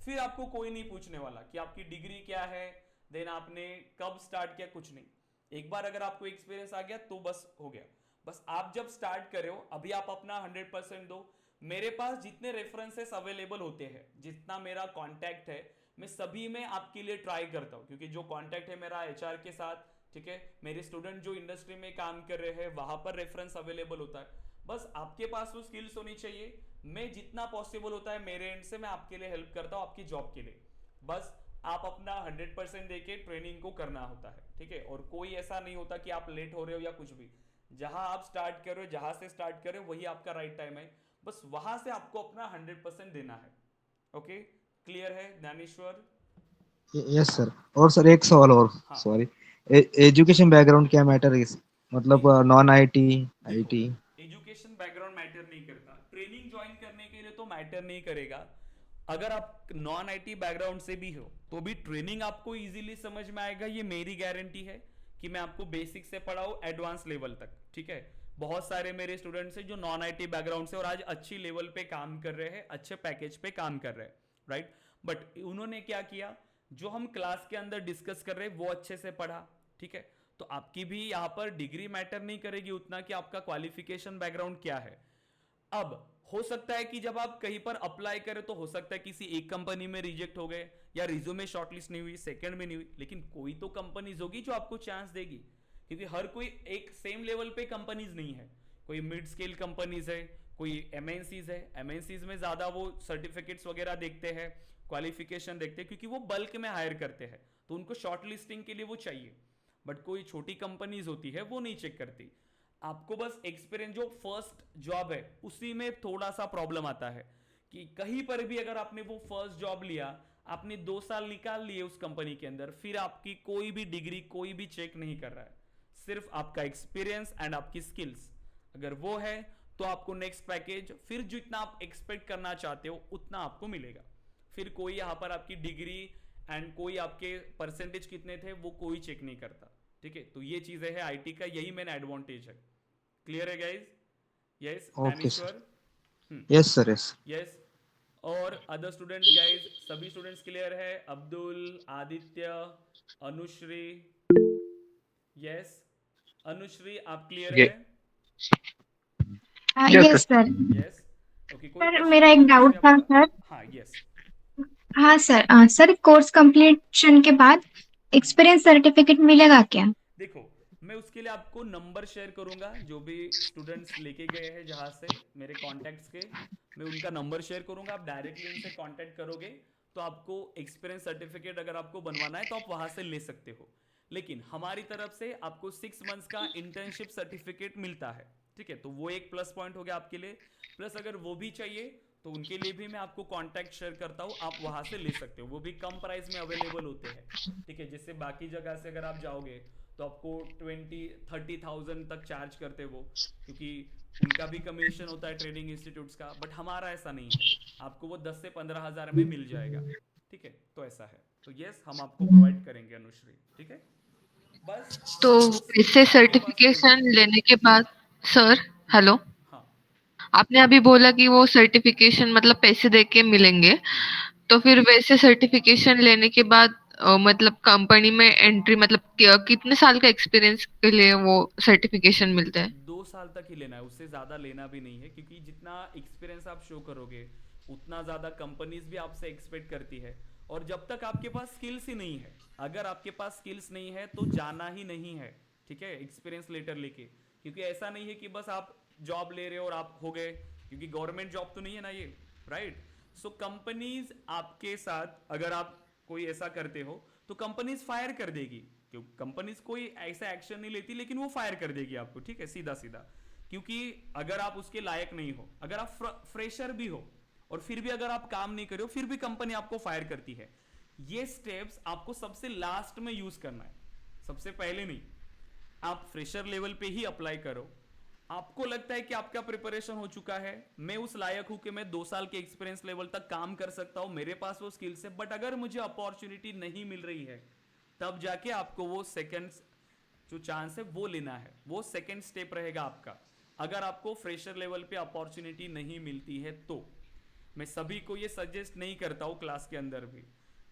A: फिर आपको कोई नहीं पूछने वाला कि आपकी डिग्री क्या है, देन आपने कब स्टार्ट किया, कुछ नहीं। एक बार अगर आपको एक्सपीरियंस आ गया तो बस हो गया। बस आप जब स्टार्ट कर रहे हो, अभी आप अपना 100% दो। मेरे पास जितने रेफरेंसेस अवेलेबल होते हैं, जितना मेरा कांटेक्ट है, मैं सभी में आपके लिए ट्राई करता हूँ, क्योंकि जो कांटेक्ट है मेरा एचआर के साथ, ठीक है, मेरे स्टूडेंट जो इंडस्ट्री में काम कर रहे हैं वहां पर रेफरेंस अवेलेबल होता है। बस आपके पास वो स्किल्स होनी चाहिए। मैं जितना पॉसिबल होता है मेरे एंड से मैं आपके लिए हेल्प करता हूँ, आपकी जॉब के लिए। बस आप अपना 100% देके ट्रेनिंग को करना होता है, ठीक है। और कोई ऐसा नहीं होता कि आप लेट हो रहे हो या कुछ भी। जहां आप स्टार्ट कर रहे हो, जहां से स्टार्ट कर रहे हो, वही आपका राइट टाइम है। बस वहां से आपको अपना 100% देना है। ओके, क्लियर है ज्ञानेश्वर?
E: Yes sir. और सर एक सवाल और,
A: हाँ,
E: सॉरी, एजुकेशन बैकग्राउंड क्या मैटर है, मतलब
A: नहीं,
E: नॉन आईटी,
A: देखो,
E: आईटी?
A: एजुकेशन बैकग्राउंड मैटर नहीं करता। ट्रेनिंग ज्वाइन करने के लिए तो मैटर नहीं करेगा। अगर आप नॉन आईटी बैकग्राउंड से भी हो तो भी ट्रेनिंग आपको इजीली समझ में आएगा, ये मेरी गारंटी है कि मैं आपको बेसिक से पढ़ाऊं एडवांस लेवल तक, ठीक है। बहुत सारे मेरे स्टूडेंट्स हैं जो नॉन आईटी बैकग्राउंड से और आज अच्छी लेवल पे काम कर रहे हैं, अच्छे पैकेज पे काम कर रहे हैं, राइट। बट उन्होंने क्या किया, जो हम क्लास के अंदर डिस्कस कर रहे हैं वो अच्छे से पढ़ा, ठीक है। तो आपकी भी यहाँ पर डिग्री मैटर नहीं करेगी उतना कि आपका क्वालिफिकेशन बैकग्राउंड क्या है। अब हो सकता है कि जब आप कहीं पर अप्लाई करें तो हो सकता है किसी एक कंपनी में रिजेक्ट हो गए, या रिज्यूमे शॉर्टलिस्ट नहीं हुई, सेकंड में नहीं हुई, लेकिन कोई तो कंपनीज होगी जो आपको चांस देगी, क्योंकि हर कोई एक सेम लेवल पे कंपनीज नहीं है। कोई मिड स्केल कंपनीज है, कोई एमएनसीज है। एमएनसीज में ज्यादा वो सर्टिफिकेट्स वगैरह देखते हैं, क्वालिफिकेशन देखते हैं, क्योंकि वो बल्क में हायर करते हैं, तो उनको शॉर्ट लिस्टिंग के लिए वो चाहिए। बट कोई छोटी कंपनीज होती है वो नहीं चेक करती। आपको बस एक्सपीरियंस, जो फर्स्ट जॉब है उसी में थोड़ा सा प्रॉब्लम आता है कि कहीं पर भी अगर आपने वो फर्स्ट जॉब लिया, आपने 2 साल निकाल लिए उस कंपनी के अंदर, फिर आपकी कोई भी डिग्री कोई भी चेक नहीं कर रहा है, सिर्फ आपका एक्सपीरियंस एंड आपकी स्किल्स। अगर वो है तो आपको नेक्स्ट पैकेज फिर जितना आप एक्सपेक्ट करना चाहते हो उतना आपको मिलेगा। फिर कोई यहाँ पर आपकी डिग्री एंड कोई आपके परसेंटेज कितने थे वो कोई चेक नहीं करता, ठीक है। तो ये चीजें है आईटी का, यही मेन एडवांटेज है। क्लियर है guys? Yes
E: okay sir.
A: Dnyaneshwar?
E: Yes sir, yes.
A: Yes. और अदर स्टूडेंट्स गाइज, सभी स्टूडेंट्स क्लियर है? अब्दुल, आदित्य, अनुश्री? यस, अनुश्री आप क्लियर
B: ये
A: है?
B: Yes
D: yes
B: sir.
D: Sir.
A: Yes. Okay, कोई
D: सर
A: क्वेश्चन
D: मेरा
A: है
D: एक डाउट
A: अनुश्री
D: था
A: आपका?
D: सर।
A: हाँ, यस।
D: हाँ सर, सर कोर्स कंप्लीशन के बाद एक्सपीरियंस सर्टिफिकेट मिलेगा क्या?
A: देखो, मैं उसके लिए आपको नंबर शेयर करूंगा, जो भी स्टूडेंट्स लेके गए हैं जहां से, मेरे कॉन्टैक्ट्स के, मैं उनका नंबर शेयर करूंगा। आप डायरेक्टली उनसे कांटेक्ट करोगे तो आपको एक्सपीरियंस सर्टिफिकेट अगर आपको बनवाना है तो आप वहां से ले सकते हो। लेकिन हमारी तरफ से आपको 6 मंथ्स का इंटर्नशिप सर्टिफिकेट मिलता है, ठीक है। तो वो एक प्लस पॉइंट हो गया आपके लिए। प्लस अगर वो भी चाहिए तो उनके लिए भी मैं आपको कांटेक्ट शेयर करता हूँ, आप वहां से ले सकते हो, वो भी कम प्राइस में अवेलेबल होते हैं, ठीक है। जैसे बाकी जगह से अगर आप जाओगे तो आपको 20-30,000 तक चार्ज करते वो, क्योंकि उनका भी कमीशन होता है ट्रेनिंग इंस्टीट्यूट्स का। बट हमारा ऐसा नहीं है, आपको वो 10 से 15 हज़ार में मिल जाएगा, ठीक है। तो ऐसा है, तो यस हम आपको प्रोवाइड करेंगे अनुश्री, ठीक है। बस
D: तो वैसे
A: आपके पास
D: सर्टिफिकेशन लेने के बाद, सर,
A: हम्म,
D: हेलो,
A: हाँ,
D: आपने अभी बोला कि वो सर्टिफिकेशन मतलब पैसे दे के मिलेंगे, तो फिर वैसे सर्टिफिकेशन लेने के बाद मतलब कंपनी में एंट्री, मतलब कितने साल का एक्सपीरियंस के लिए वो सर्टिफिकेशन मिलता है?
A: 2 साल तक ही लेना है, उससे ज्यादा लेना भी नहीं है, क्योंकि जितना एक्सपीरियंस आप शो करोगे उतना ज्यादा कंपनीज भी आपसे एक्सपेक्ट करती है। और जब तक आपके पास स्किल्स ही नहीं है, अगर आपके पास स्किल्स नहीं है तो जाना ही नहीं है, ठीक है, एक्सपीरियंस लेटर लेके। क्योंकि ऐसा नहीं है कि बस आप जॉब ले रहे हो और आप हो गए, क्योंकि गवर्नमेंट जॉब तो नहीं है ना ये, राइट। सो कंपनीज आपके साथ अगर आप कोई ऐसा करते हो तो कंपनीज फायर कर देगी, क्यों? कंपनीज कोई ऐसा एक्शन नहीं लेती, लेकिन वो फायर कर देगी आपको, ठीक है, सीधा सीधा। क्योंकि अगर आप उसके लायक नहीं हो, अगर आप फ्रेशर भी हो और फिर भी अगर आप काम नहीं करो, फिर भी कंपनी आपको फायर करती है। ये स्टेप्स आपको सबसे लास्ट में यूज करना है, सबसे पहले नहीं। आप फ्रेशर लेवल पे ही अप्लाई करो। आपको लगता है कि आपका प्रिपरेशन हो चुका है, मैं उस लायक हूं कि मैं 2 साल के एक्सपीरियंस लेवल तक काम कर सकता हूं, मेरे पास वो स्किल्स है, बट अगर मुझे अपॉर्चुनिटी नहीं मिल रही है, तब जाके आपको वो सेकंड जो चांस है वो लेना है, वो सेकंड स्टेप रहेगा आपका। अगर आपको फ्रेशर लेवल पे अपॉर्चुनिटी नहीं मिलती है तो मैं सभी को ये सजेस्ट नहीं करता हूँ क्लास के अंदर भी।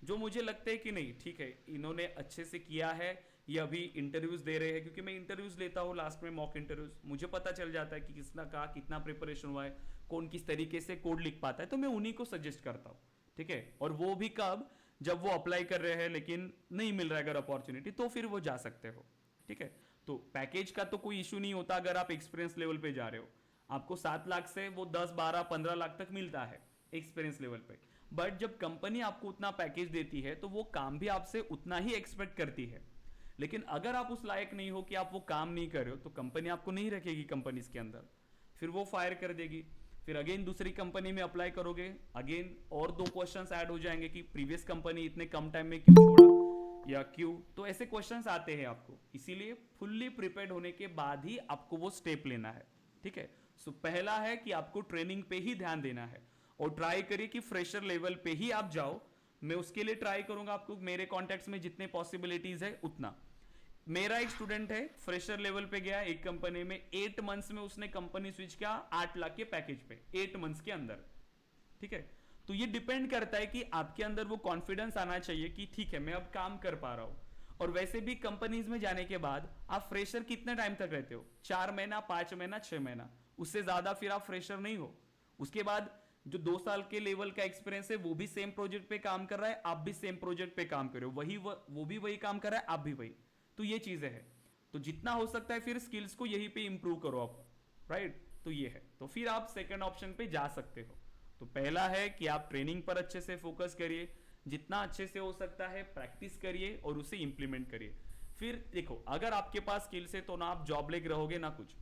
A: जो मुझे लगता है कि नहीं ठीक है इन्होंने अच्छे से किया है, ये अभी इंटरव्यूज दे रहे हैं, क्योंकि मैं इंटरव्यूज लेता हूँ लास्ट में मॉक इंटरव्यूज, मुझे पता चल जाता है कि किसना कहा कितना प्रिपरेशन हुआ है, कौन किस तरीके से कोड लिख पाता है, तो मैं उन्हीं को सजेस्ट करता हूँ। ठीक है, और वो भी कब, जब वो अप्लाई कर रहे हैं लेकिन नहीं मिल रहा है अगर अपॉर्चुनिटी, तो फिर वो जा सकते हो। ठीक है, तो पैकेज का तो कोई इशू नहीं होता अगर आप एक्सपीरियंस लेवल पे जा रहे हो। आपको 7 लाख से वो 10 12 15 लाख तक मिलता है एक्सपीरियंस लेवल पे। बट जब कंपनी आपको उतना पैकेज देती है तो वो काम भी आपसे उतना ही एक्सपेक्ट करती है। लेकिन अगर आप उस लायक नहीं हो कि आप वो काम नहीं कर रहे हो तो कंपनी आपको नहीं रखेगी कंपनीज के अंदर, फिर वो फायर कर देगी। फिर अगेन दूसरी कंपनी में अप्लाई करोगे, अगेन और 2 क्वेश्चंस ऐड हो जाएंगे कि प्रीवियस कंपनी इतने कम टाइम में क्यों छोड़ा या क्यों, तो ऐसे क्वेश्चंस आते हैं आपको। इसीलिए फुल्ली प्रिपेयर्ड होने के बाद ही आपको वो स्टेप लेना है। ठीक है, सो पहला है कि आपको ट्रेनिंग पे ही ध्यान देना है और ट्राई करिए कि फ्रेशर लेवल पे ही आप जाओ। मैं उसके लिए ट्राई करूंगा आपको, मेरे कॉन्टेक्ट्स में जितने पॉसिबिलिटीज है उतना। मेरा एक स्टूडेंट है फ्रेशर लेवल पे गया एक कंपनी में, 8 मंथ्स में उसने कंपनी स्विच किया 8 लाख के पैकेज पे 8 मंथ्स के अंदर। ठीक है, तो ये डिपेंड करता है कि आपके अंदर वो कॉन्फिडेंस आना चाहिए कि ठीक है मैं अब काम कर पा रहा हूं। और वैसे भी कंपनीज में जाने के बाद आप फ्रेशर कितने टाइम तक रहते हो, 4 महीना 5 महीना 6 महीना, उससे ज्यादा फिर आप फ्रेशर नहीं हो। उसके बाद जो 2 साल के लेवल का एक्सपीरियंस है वो भी सेम प्रोजेक्ट पे काम कर रहा है, आप भी सेम प्रोजेक्ट पे काम कर रहे हो, वो भी वही काम कर रहा है, आप भी वही। तो ये चीजें हैं, तो जितना हो सकता है फिर स्किल्स को यहीं पे इंप्रूव करो आप, राइट। तो ये है, तो फिर आप सेकंड ऑप्शन पे जा सकते हो। तो पहला है कि आप ट्रेनिंग पर अच्छे से फोकस करिए, जितना अच्छे से हो सकता है प्रैक्टिस करिए और उसे इंप्लीमेंट करिए। फिर देखो अगर आपके पास स्किल्स है तो ना आप जॉब लेके रहोगे ना कुछ,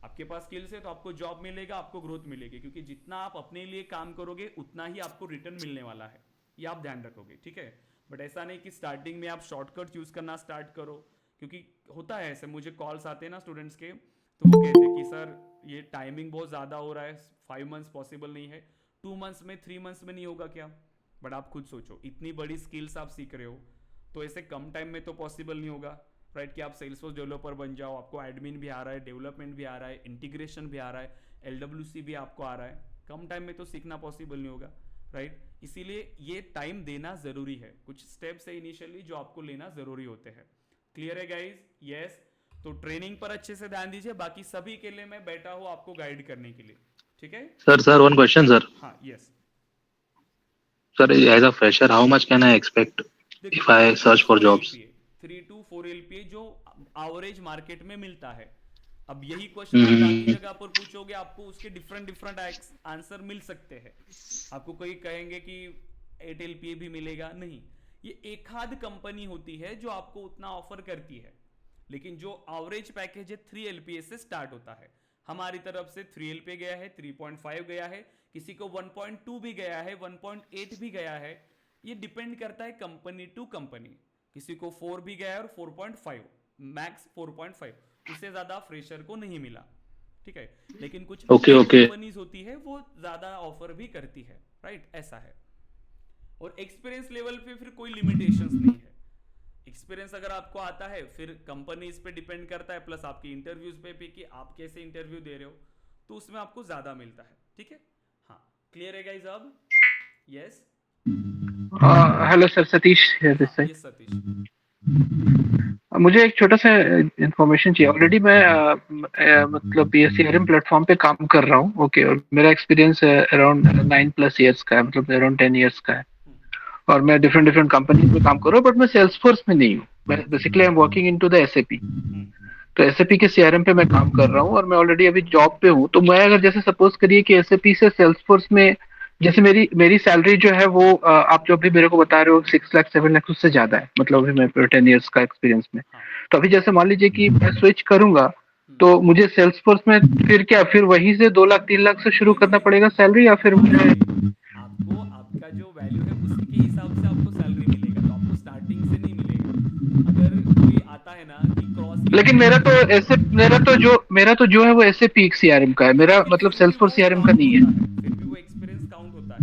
A: आपके पास स्किल्स है तो आपको जॉब मिलेगा, आपको ग्रोथ मिलेगी, क्योंकि जितना आप अपने लिए काम करोगे उतना ही आपको रिटर्न मिलने वाला है, ये आप ध्यान रखोगे। ठीक है, बट ऐसा नहीं कि स्टार्टिंग में आप शॉर्टकट यूज करना स्टार्ट करो, क्योंकि होता है ऐसे, मुझे कॉल्स आते हैं ना स्टूडेंट्स के, तो वो कहते हैं कि सर ये टाइमिंग बहुत ज़्यादा हो रहा है, 5 मंथ्स पॉसिबल नहीं है, 2 मंथ्स में 3 मंथ्स में नहीं होगा क्या। बट आप खुद सोचो, इतनी बड़ी स्किल्स आप सीख रहे हो तो ऐसे कम टाइम में तो पॉसिबल नहीं होगा, राइट। कि आप सेल्सफोर्स डेवलपर बन जाओ, आपको एडमिन भी आ रहा है, डेवलपमेंट भी आ रहा है, इंटीग्रेशन भी आ रहा है, LWC भी आपको आ रहा है, कम टाइम में तो सीखना पॉसिबल नहीं होगा, राइट। इसीलिए ये टाइम देना जरूरी है, कुछ स्टेप्स है इनिशियली जो आपको लेना जरूरी होते हैं। क्लियर है गाइज? यस। तो ट्रेनिंग पर अच्छे से ध्यान दीजिए, बाकी सभी के लिए मैं बैठा हूँ आपको गाइड करने के लिए। ठीक है
F: Sir, one question, sir.
A: हाँ, yes.
F: Sir, as a fresher, how much can I expect if I search for jobs?
A: 3 to 4 LPA जो एवरेज मार्केट में मिलता है। अब यही क्वेश्चन आप बाकी जगह पर पूछोगे आपको उसके डिफरेंट आंसर मिल सकते हैं। आपको कोई कहेंगे कि 8 LPA भी मिलेगा, नहीं, ये एक आध कंपनी होती है जो आपको उतना ऑफर करती है, लेकिन जो एवरेज पैकेज है 3 LPA से स्टार्ट होता है। हमारी तरफ से 3 LPA गया है, 3.5 गया है, किसी को 1.2 भी गया है, 1.8 भी गया है, ये डिपेंड करता है कंपनी टू कंपनी। किसी को 4 भी गया है और 4.5, मैक्स 4.5, उससे ज्यादा फ्रेशर को नहीं मिला। ठीक है, लेकिन कुछ कंपनीज होती है वो ज्यादा ऑफर भी करती है, राइट, ऐसा है। और एक्सपीरियंस लेवल पे फिर कोई लिमिटेशंस नहीं है। एक्सपीरियंस अगर आपको आता है फिर कंपनी इस पे डिपेंड करता है, प्लस आपकी इंटरव्यूज पे भी कि आप कैसे इंटरव्यू दे रहे हो, तो उसमें आपको ज्यादा मिलता है। ठीक है, हाँ, क्लियर है गाइस अब? यस।
B: हेलो सर, सतीश है दिस साइड।
A: यस सतीश।
B: मुझे एक छोटा सा इंफॉर्मेशन चाहिए। ऑलरेडी मैं मतलब ये CRM प्लेटफॉर्म पे काम कर रहा हूँ, ओके, और मेरा एक्सपीरियंस अराउंड 9+ ईयर्स का है, मतलब अराउंड 10 ईयर्स का है, और मैं डिफरेंट कंपनीज में काम कर रहा हूँ, बट मैं सेल्सफोर्स में नहीं हूँ। मैं basically I am working into the SAP। तो SAP के CRM पे मैं काम कर रहा हूँ और मैं ऑलरेडी अभी जॉब पे हूँ। तो मैं अगर जैसे सपोज करिए कि SAP से सेल्सफोर्स में, जैसे मेरी सैलरी जो है वो आप जो अभी मेरे को बता रहे हो 6 लाख 7 लाख उससे ज्यादा है, मतलब अभी मैं 10 ईयर्स का एक्सपीरियंस में। तो अभी जैसे मान लीजिए कि मैं स्विच करूंगा तो मुझे सेल्सफोर्स में फिर क्या, फिर वहीं से 2 लाख 3 लाख से शुरू करना पड़ेगा सैलरी, या फिर मुझे
A: आपको आपका जो वैल्यू है उसी के हिसाब से आपको सैलरी मिलेगा, तो आपको स्टार्टिंग से नहीं मिलेगा। अगर कोई आता है ना कि क्रॉस,
B: लेकिन मेरा तो जो है वो SAP CRM का है, मेरा मतलब सेल्सफोर्स CRM का नहीं है।
A: फिर भी वो एक्सपीरियंस काउंट होता है।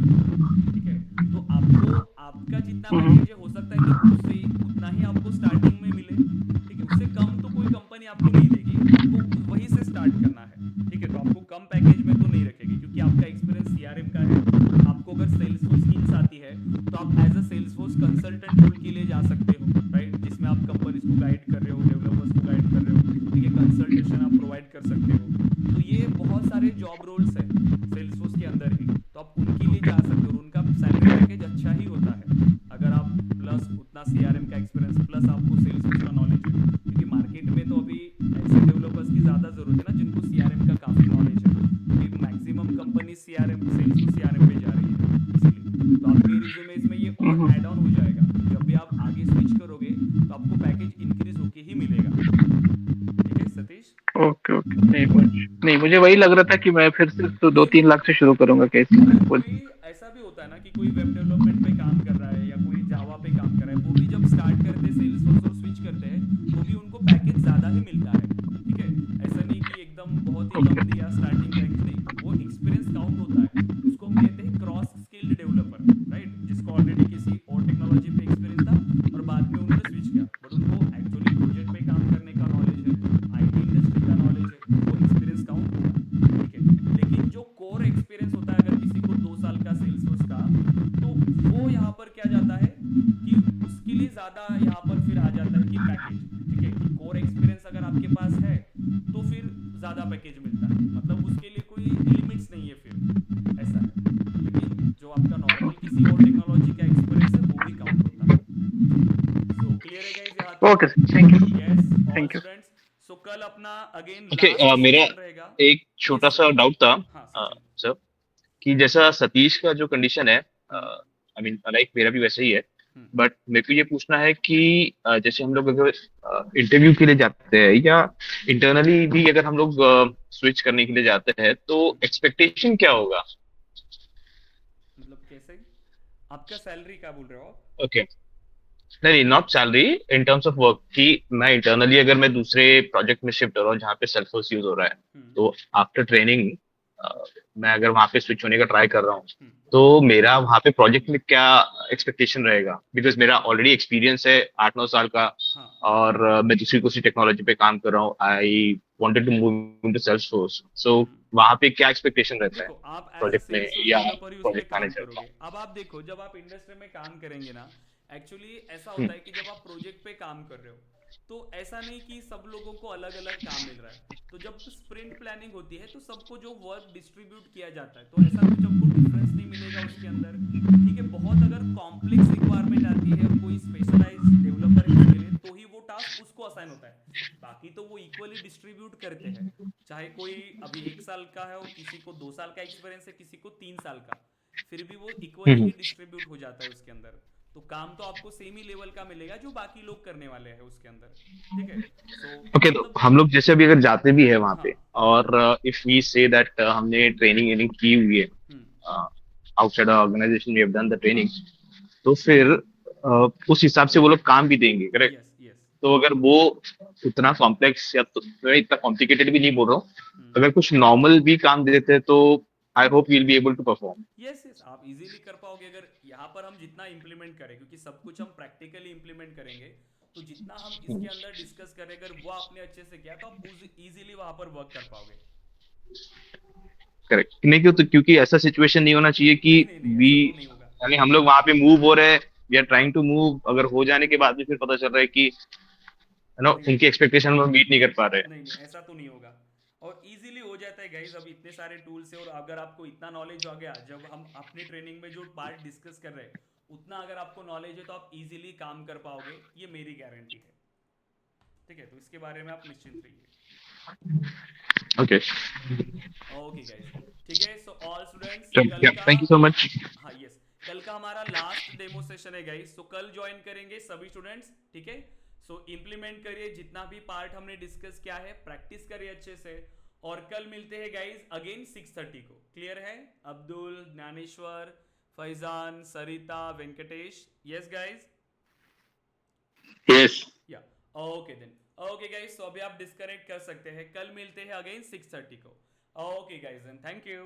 A: ठीक है, तो आपको आपका जितना पैकेज है हो सकता है कि उससे उतना ही आपको स्टार्टिंग में मिले। ठीक है, उससे कम तो कोई कंपनी आपको नहीं देगी, आपको वहीं से स्टार्ट करना है। ठीक है, कंसल्टेशन आप प्रोवाइड कर सकते हो। तो ये बहुत सारे जॉब रोल्स हैं सेल्सफोर्स के अंदर ही, तो आप उनके लिए जा सकते हो और उनका सैलरी पैकेज अच्छा ही होता है अगर आप प्लस उतना सीआरएम का एक्सपीरियंस प्लस आपको सेल्सफोर्स का नॉलेज है, क्योंकि मार्केट में तो अभी ऐसे डेवलपर्स की ज़्यादा ज़रूरत है ना जिनको सीआरएम का काफ़ी नॉलेज है, क्योंकि maximum company CRM Salesforce CRM पे जा रही है, इसीलिए तो आपके रिज्यूमेज में ये और ऐड ऑन हो जाएगा। जब भी आप आगे स्विच करोगे तो आपको पैकेज इंक्रीज होके ही मिलेगा। ठीक है सतीश?
B: ओके ओके, नहीं मुझे वही लग रहा था कि मैं फिर से तो 2-3 लाख से शुरू करूंगा कैसे।
A: अगर कोई ऐसा भी होता है ना कि कोई वेब डेवलपमेंट पे काम कर रहा है या कोई जावा पे काम कर रहा है, वो भी जब स्टार्ट करते हैं सेल्सफोर्स और स्विच करते हैं तो भी उनको पैकेज ज़्यादा ही मिलता है। ठीक है, ऐसा नहीं कि एकदम बहुत ही कम दिया स्टार्टिंग पैकेज, नहीं, वो एक्सपीरियंस काउंट होता है। उसको हम कहते हैं क्रॉस स्किल्ड डेवलपर, राइट, जिसको ऑलरेडी किसी और टेक्नोलॉजी पे एक्सपीरियंस था और बाद में उन्होंने स्विच किया, बट उनको एक्चुअली प्रोजेक्ट पे काम करने का नॉलेज है, आईटी इंडस्ट्री का नॉलेज है, वो एक्सपीरियंस काउंट होगा। ठीक है, लेकिन जो कोर एक्सपीरियंस होता है अगर किसी को 2 साल का सेल्सफोर्स का, तो वो यहाँ पर क्या जाता है कि उसके लिए ज़्यादा यहाँ पर फिर आ जाता है कि पैकेज। ठीक है, कि कोर एक्सपीरियंस अगर आपके पास है तो फिर ज़्यादा पैकेज मिलता है, मतलब उसके लिए कोई लिमिट्स नहीं है फिर, ऐसा है। लेकिन जो आपका नॉर्मल किसी और टेक्नोलॉजी का एक्सपीरियंस है वो भी काउंट होता है। सो क्लियर है गाइस यहाँ तक?
B: Okay thank you.
A: Yes all
B: Thank you.
A: Students, so कल अपना अगेन
G: ओके,
A: लास्ट
G: मेरा
A: सेशन रहेगा।
G: एक छोटा सा डाउट था
A: हाँ सचिन।
G: सर, कि जैसा सतीश का जो कंडीशन है,
A: हम्म,
G: आई मीन लाइक मेरा भी वैसा ही है,
A: हम्म,
G: बट मेरे को ये पूछना है कि जैसे हम लोग अगर इंटरव्यू के लिए जाते हैं या इंटरनली भी अगर हम लोग स्विच करने के लिए जाते हैं तो एक्सपेक्टेशन क्या होगा?
A: मतलब कैसे? आपका सैलरी क्या बोल रहे हो आप?
G: ओके, नहीं not salary, in terms of work, कि मैं इंटरनली अगर मैं दूसरे प्रोजेक्ट में शिफ्ट हो रहा हूँ जहाँ पे सेल्सफोर्स यूज हो रहा है,
A: हम्म,
G: तो आफ्टर ट्रेनिंग मैं अगर वहाँ पे स्विच होने का ट्राई कर रहा हूँ,
A: हम्म,
G: तो मेरा वहाँ पे प्रोजेक्ट में क्या एक्सपेक्टेशन रहेगा? बिकॉज मेरा ऑलरेडी एक्सपीरियंस है 8-9 साल का,
A: हाँ
G: और मैं दूसरी टेक्नोलॉजी पे काम कर रहा हूँ। I wanted to move into Salesforce, so वहाँ पे क्या एक्सपेक्टेशन रहता है
A: देखो आप एज अ
G: प्रोजेक्ट में
A: सेल्सफोर्स
G: या
A: डेवलपर ही उस पे
G: प्रोजेक्ट
A: काम
G: मैनेजर का?
A: करोगे। अब आप देखो जब आप इंडस्ट्री में काम करेंगे ना, एक्चुअली ऐसा होता है कि जब आप प्रोजेक्ट पे काम कर रहे हो तो ऐसा नहीं कि सब लोगों को अलग अलग काम मिल रहा है, तो जब स्प्रिंट प्लानिंग होती है तो सबको जो वर्क डिस्ट्रीब्यूट किया जाता है, तो ऐसा कुछ आपको डिफरेंस नहीं मिलेगा उसके अंदर। ठीक है, बहुत अगर कॉम्प्लेक्स रिक्वायरमेंट आती है और कोई स्पेशलाइज डेवलपर है उसके लिए, तो ही वो टास्क उसको असाइन होता है, बाकी तो वो इक्वली डिस्ट्रीब्यूट करते हैं। चाहे कोई अभी 1 साल का है और किसी को 2 साल का एक्सपीरियंस है, किसी को 3 साल का, फिर भी वो इक्वली ही डिस्ट्रीब्यूट हो जाता है उसके अंदर, तो काम तो आपको सेम ही लेवल का मिलेगा जो बाकी लोग करने वाले हैं उसके अंदर। ठीक है, सो
G: ओके, तो
A: मतलब
G: हम लोग जैसे अभी अगर जाते भी है वहाँ
A: हाँ,
G: पे, और इफ वी से दैट हमने ट्रेनिंग की हुई है
A: hmm,
G: outside organisation, we have done the training,
A: हाँ,
G: तो फिर उस हिसाब से वो लोग काम भी देंगे, करेक्ट?
A: यस यस,
G: तो अगर वो उतना कॉम्प्लेक्स या तो मैं इतना कॉम्प्लिकेटेड भी नहीं बोल रहा हूँ,
A: हम्म,
G: अगर कुछ नॉर्मल भी काम देते हैं तो I hope we'll be able to perform.
A: Yes yes, आप इजीली कर पाओगे अगर यहाँ पर हम जितना इम्प्लीमेंट करें, क्योंकि सब कुछ हम प्रैक्टिकली इम्प्लीमेंट करेंगे, तो जितना हम इसके अंदर डिस्कस करें अगर वो आपने अच्छे से किया तो आप इजीली वहां पर वर्क कर पाओगे।
G: करेक्ट, नहीं क्यों, तो क्योंकि ऐसा सिचुएशन नहीं होना चाहिए कि
A: नहीं नहीं नहीं,
G: वी,
A: ऐसा तो नहीं होगा।
G: यानी हम लोग वहां पे मूव हो रहे हैं, we are trying to move, अगर हो जाने के बाद भी फिर पता चल रहा है कि
A: नहीं
G: उनकी एक्सपेक्टेशन हम मीट नहीं कर पा रहे।
A: नहीं नहीं, ऐसा तो नहीं होगा, और इजीली हो जाता है गाइज, अब इतने सारे टूल्स है और अगर आपको इतना नॉलेज हो गया, जब हम अपनी ट्रेनिंग में जो पार्ट डिस्कस कर रहे हैं उतना अगर आपको नॉलेज है तो आप इजीली काम कर पाओगे, ये मेरी गारंटी है। ठीक है, तो इसके बारे में आप निश्चिंत रहिए।
G: ओके,
A: ओके गाइज, ठीक है, सो ऑल स्टूडेंट्स कल का,
G: थैंक यू सो मच।
A: हाँ यस, कल का हमारा लास्ट डेमो सेशन है गाइज, सो कल ज्वाइन करेंगे सभी स्टूडेंट्स। ठीक है, सो इम्प्लीमेंट करिए जितना भी पार्ट हमने डिस्कस किया है, प्रैक्टिस करिए अच्छे से, और कल मिलते हैं गाइज अगेन 6:30 को। क्लियर है? अब्दुल, ज्ञानेश्वर, फैजान, सरिता, वेंकटेश, यस गाइज?
F: यस।
A: या ओके देन, ओके गाइज, तो अभी आप डिस्कनेक्ट कर सकते हैं, कल मिलते हैं अगेन 6:30 को। Okay guys, then thank you.